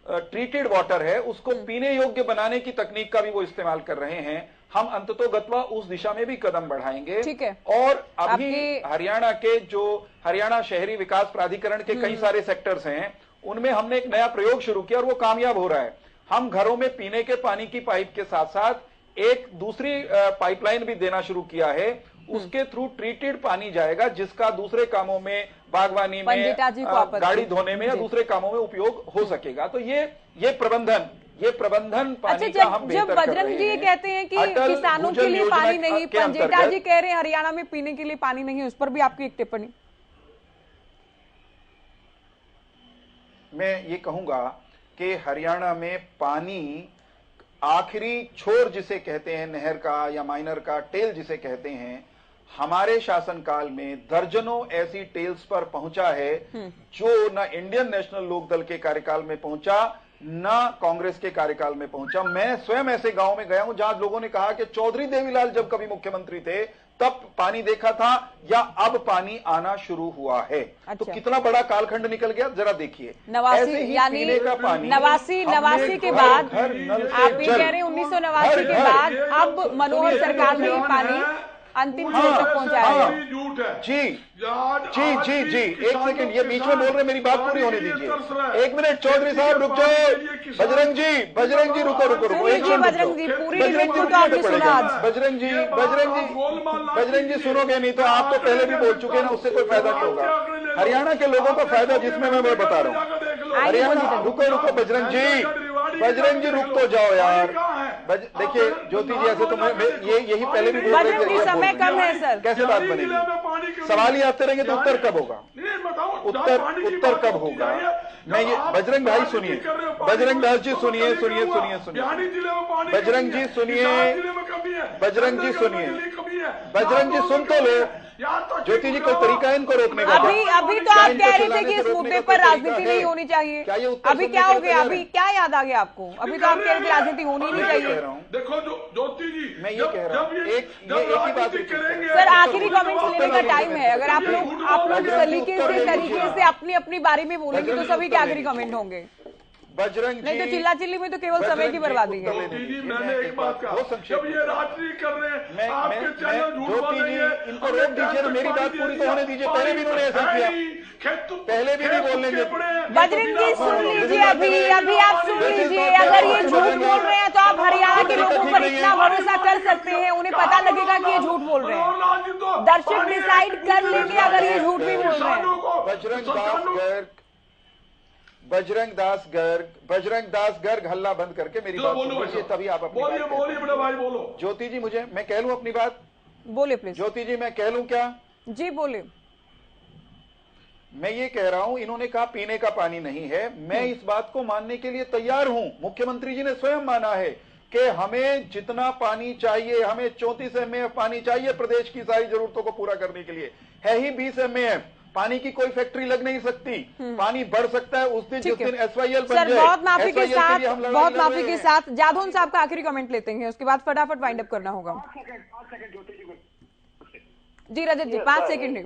ट्रीटेड वाटर है उसको पीने योग्य बनाने की तकनीक का भी वो इस्तेमाल कर रहे हैं। हम अंततोगत्वा उस दिशा में भी कदम बढ़ाएंगे। ठीक है। और अभी हरियाणा के जो हरियाणा शहरी विकास प्राधिकरण के कई सारे सेक्टर्स हैं उनमें हमने एक नया प्रयोग शुरू किया और वो कामयाब हो रहा है। हम घरों में पीने के पानी की पाइप के साथ साथ एक दूसरी पाइपलाइन भी देना शुरू किया है। उसके थ्रू ट्रीटेड पानी जाएगा जिसका दूसरे कामों में, बागवानी में, गाड़ी धोने में या दूसरे कामों में उपयोग हो सकेगा। तो ये प्रबंधन पानी का हम बेहतर कर रहे हैं। जब बजरंग जी ये कहते हैं कि किसानों के लिए पानी नहीं, पंजेटा जी कह रहे हैं हरियाणा में पीने के लिए पानी नहीं, उस पर भी आपकी एक टिप्पणी। मैं ये कहूंगा कि हरियाणा में पानी आखिरी छोर जिसे कहते हैं नहर का या माइनर का टेल जिसे कहते हैं, हमारे शासनकाल में दर्जनों ऐसी टेल्स पर पहुंचा है जो ना इंडियन नेशनल लोकदल के कार्यकाल में पहुंचा ना कांग्रेस के कार्यकाल में पहुंचा। मैं स्वयं ऐसे गांव में गया हूं जहां लोगों ने कहा कि चौधरी देवीलाल जब कभी मुख्यमंत्री थे तब पानी देखा था या अब पानी आना शुरू हुआ है। अच्छा। तो कितना बड़ा कालखंड निकल गया जरा देखिए। ऐसे ही पीने का पानी नवासी के बाद आप ये कह रहे हैं 1989 के बाद अब मनोहर सरकार ने पानी अंतिम छोर तक पहुंचाया। जी एक सेकंड, ये बीच में बोल रहे, मेरी बात पूरी होने दीजिए। एक मिनट चौधरी साहब रुक जाओ। बजरंग जी रुको बजरंग जी पूरी डिबेट को तो आपने सुना आज। बजरंग जी सुनोगे नहीं तो आप तो पहले भी बोल चुके ना, उससे कोई फायदा नहीं होगा। हरियाणा के लोगों को फायदा जिसमें मैं बता रहा हूँ। हरियाणा रुको बजरंग जी रुक तो जाओ यार। देखिए ज्योति जी ऐसे तो मैं यही पहले भी बोल रहे थे, समय कम है सर, कैसे बात बनेगी? सवाल ही आते रहेंगे तो उत्तर कब होगा? उत्तर कब होगा? मैं ये बजरंग भाई सुनिए, बजरंग दास जी सुनिए, बजरंग जी सुन तो लो। ज्योति जी कोई तरीका है इनको रोकने का? अभी तो आप कह रहे थे कि इस मुद्दे पर राजनीति नहीं होनी चाहिए। अभी क्या हो गया? अभी क्या याद आ गया आपको? अभी तो आप कह रहे थे राजनीति होनी नहीं चाहिए। देखो ज्योति जी, मैं ये कह रहा हूँ एक ही बात सर, आखिरी कमेंट्स लेने का टाइम है। अगर आप लोग तरीके से अपनी अपनी बारी में बोलेंगे तो सभी के आखिरी कमेंट होंगे। बजरंग नहीं तो चिल्ला चिल्ली में तो केवल समय की बर्बादी है। मैंने एक बात कहा, जब ये राजनीति कर रहे हैं आपके चैनल झूठ बोल रहे हैं, इनको रोक दीजिए ना, मेरी बात पूरी तो होने दीजिए। पहले भी इन्होंने ऐसा किया, पहले भी नहीं बोलने देते। बजरंग जी सुन लीजिए, अभी आप सुन लीजिए। अगर ये झूठ बोल रहे हैं तो आप हरियाणा के लोगों पर इतना भरोसा कर सकते हैं, उन्हें पता लगेगा कि ये झूठ बोल रहे हैं। दर्शक डिसाइड कर लेंगे अगर ये झूठ भी बोल रहे हैं। बजरंग दास गर्ग हल्ला बंद करके मेरी बात सुनिए, तभी आप अपनी बोलिए बड़ा भाई बोलो। ज्योति जी मैं कह लूं अपनी बात? बोलिए प्लीज। ज्योति जी मैं कह लूं क्या? जी बोलिए। मैं ये कह रहा हूं, इन्होंने कहा पीने का पानी नहीं है, मैं इस बात को मानने के लिए तैयार हूं। मुख्यमंत्री जी ने स्वयं माना है कि हमें जितना पानी चाहिए, हमें 34 MAF पानी चाहिए प्रदेश की सारी जरूरतों को पूरा करने के लिए। है ही 20 MAF। पानी की कोई फैक्ट्री लग नहीं सकती, पानी बढ़ सकता है उस दिन जिस दिन SYL बन जाए। बहुत माफी के साथ जादौन साहब का आखिरी कमेंट लेते हैं, उसके बाद फटाफट वाइंड अप करना होगा। जी रजत जी 5 सेकंड।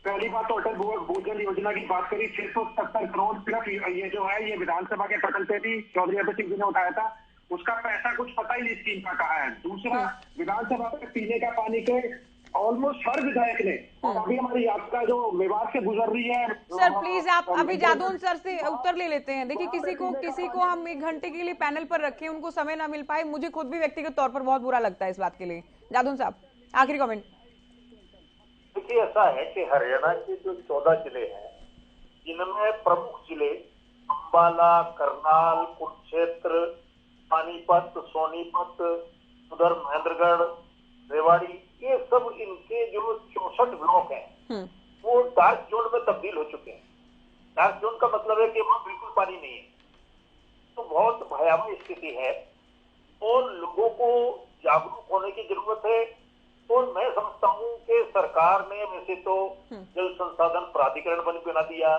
पहली बात तो अटल भूजल योजना की बात करी, 670 करोड़ सिर्फ ये जो है ये विधानसभा के पटल पे भी चौधरी अभय सिंह जी ने उठाया था, उसका पैसा कुछ पता ही नहीं स्कीम का कहा है। दूसरा, विधानसभा में पीने का पानी के ऑलमोस्ट हर विधायक ने, और अभी हमारी यात्रा जो मेवात से गुजर रही है। सर प्लीज आप अभी जादौन सर से उत्तर ले लेते हैं। देखिए किसी को हम 1 घंटे के लिए पैनल पर रखें, उनको समय ना मिल पाए, मुझे खुद भी व्यक्तिगत तौर पर बहुत बुरा लगता है इस बात के लिए। जादौन साहब आखिरी कमेंट। देखिए ऐसा है कि हरियाणा के जो 14 जिले हैं, जिनमें प्रमुख जिले अंबाला, करनाल, कुरुक्षेत्र, पानीपत, सोनीपत, उधर महेंद्रगढ़, रेवाड़ी, ये सब इनके जो 64 ब्लॉक हैं वो डार्क जोन में तब्दील हो चुके हैं। डार्क जोन का मतलब है कि वहां बिल्कुल पानी नहीं है, तो बहुत भयावह स्थिति है और लोगों को जागरूक होने की जरूरत है। और मैं समझता हूँ कि सरकार ने वैसे तो जल संसाधन प्राधिकरण बना दिया,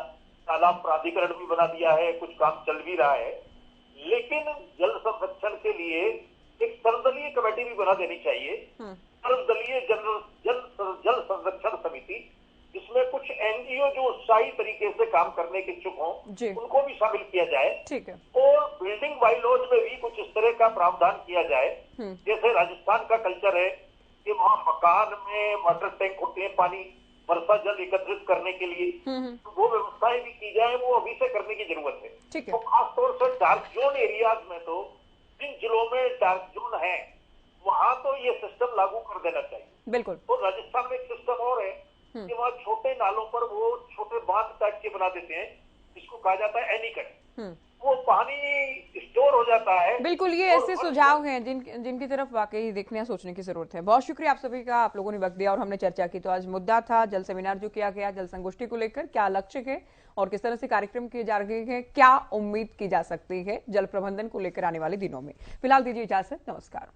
तालाब प्राधिकरण भी बना दिया है, कुछ काम चल भी रहा है, लेकिन जल संरक्षण के लिए एक सर्वदलीय कमेटी भी बना देनी चाहिए, सर्वदलीय जल संरक्षण समिति, जिसमें कुछ एनजीओ जो उत्साही तरीके से काम करने के इच्छुक हों उनको भी शामिल किया जाए। ठीक है। और बिल्डिंग बायलॉज में भी कुछ इस तरह का प्रावधान किया जाए, जैसे राजस्थान का कल्चर है कि वहाँ मकान में वाटर टैंक होते हैं पानी वर्षा जल एकत्रित करने के लिए, तो वो व्यवस्थाएं भी की जाए, वो अभी से करने की जरूरत है। ठीक है। तो खासतौर से डार्क जोन एरियाज में तो जिन जिलों में डार्क जोन है वहां तो ये सिस्टम लागू कर देना चाहिए। बिल्कुल। और राजस्थान में एक सिस्टम और है कि वहाँ छोटे नालों पर वो छोटे बांध टाइप के बना देते हैं, जिसको कहा जाता है एनीकट, वो पानी स्टोर हो जाता है। बिल्कुल, ये ऐसे सुझाव हैं जिनकी तरफ वाकई देखने सोचने की जरूरत है। बहुत शुक्रिया आप सभी का, आप लोगों ने वक्त दिया और हमने चर्चा की। तो आज मुद्दा था जल सेमिनार जो किया गया, जल संगोष्ठी को लेकर क्या लक्ष्य है और किस तरह से कार्यक्रम किए जा रहे हैं, क्या उम्मीद की जा सकती है जल प्रबंधन को लेकर आने वाले दिनों में। फिलहाल दीजिए इजाजत, नमस्कार।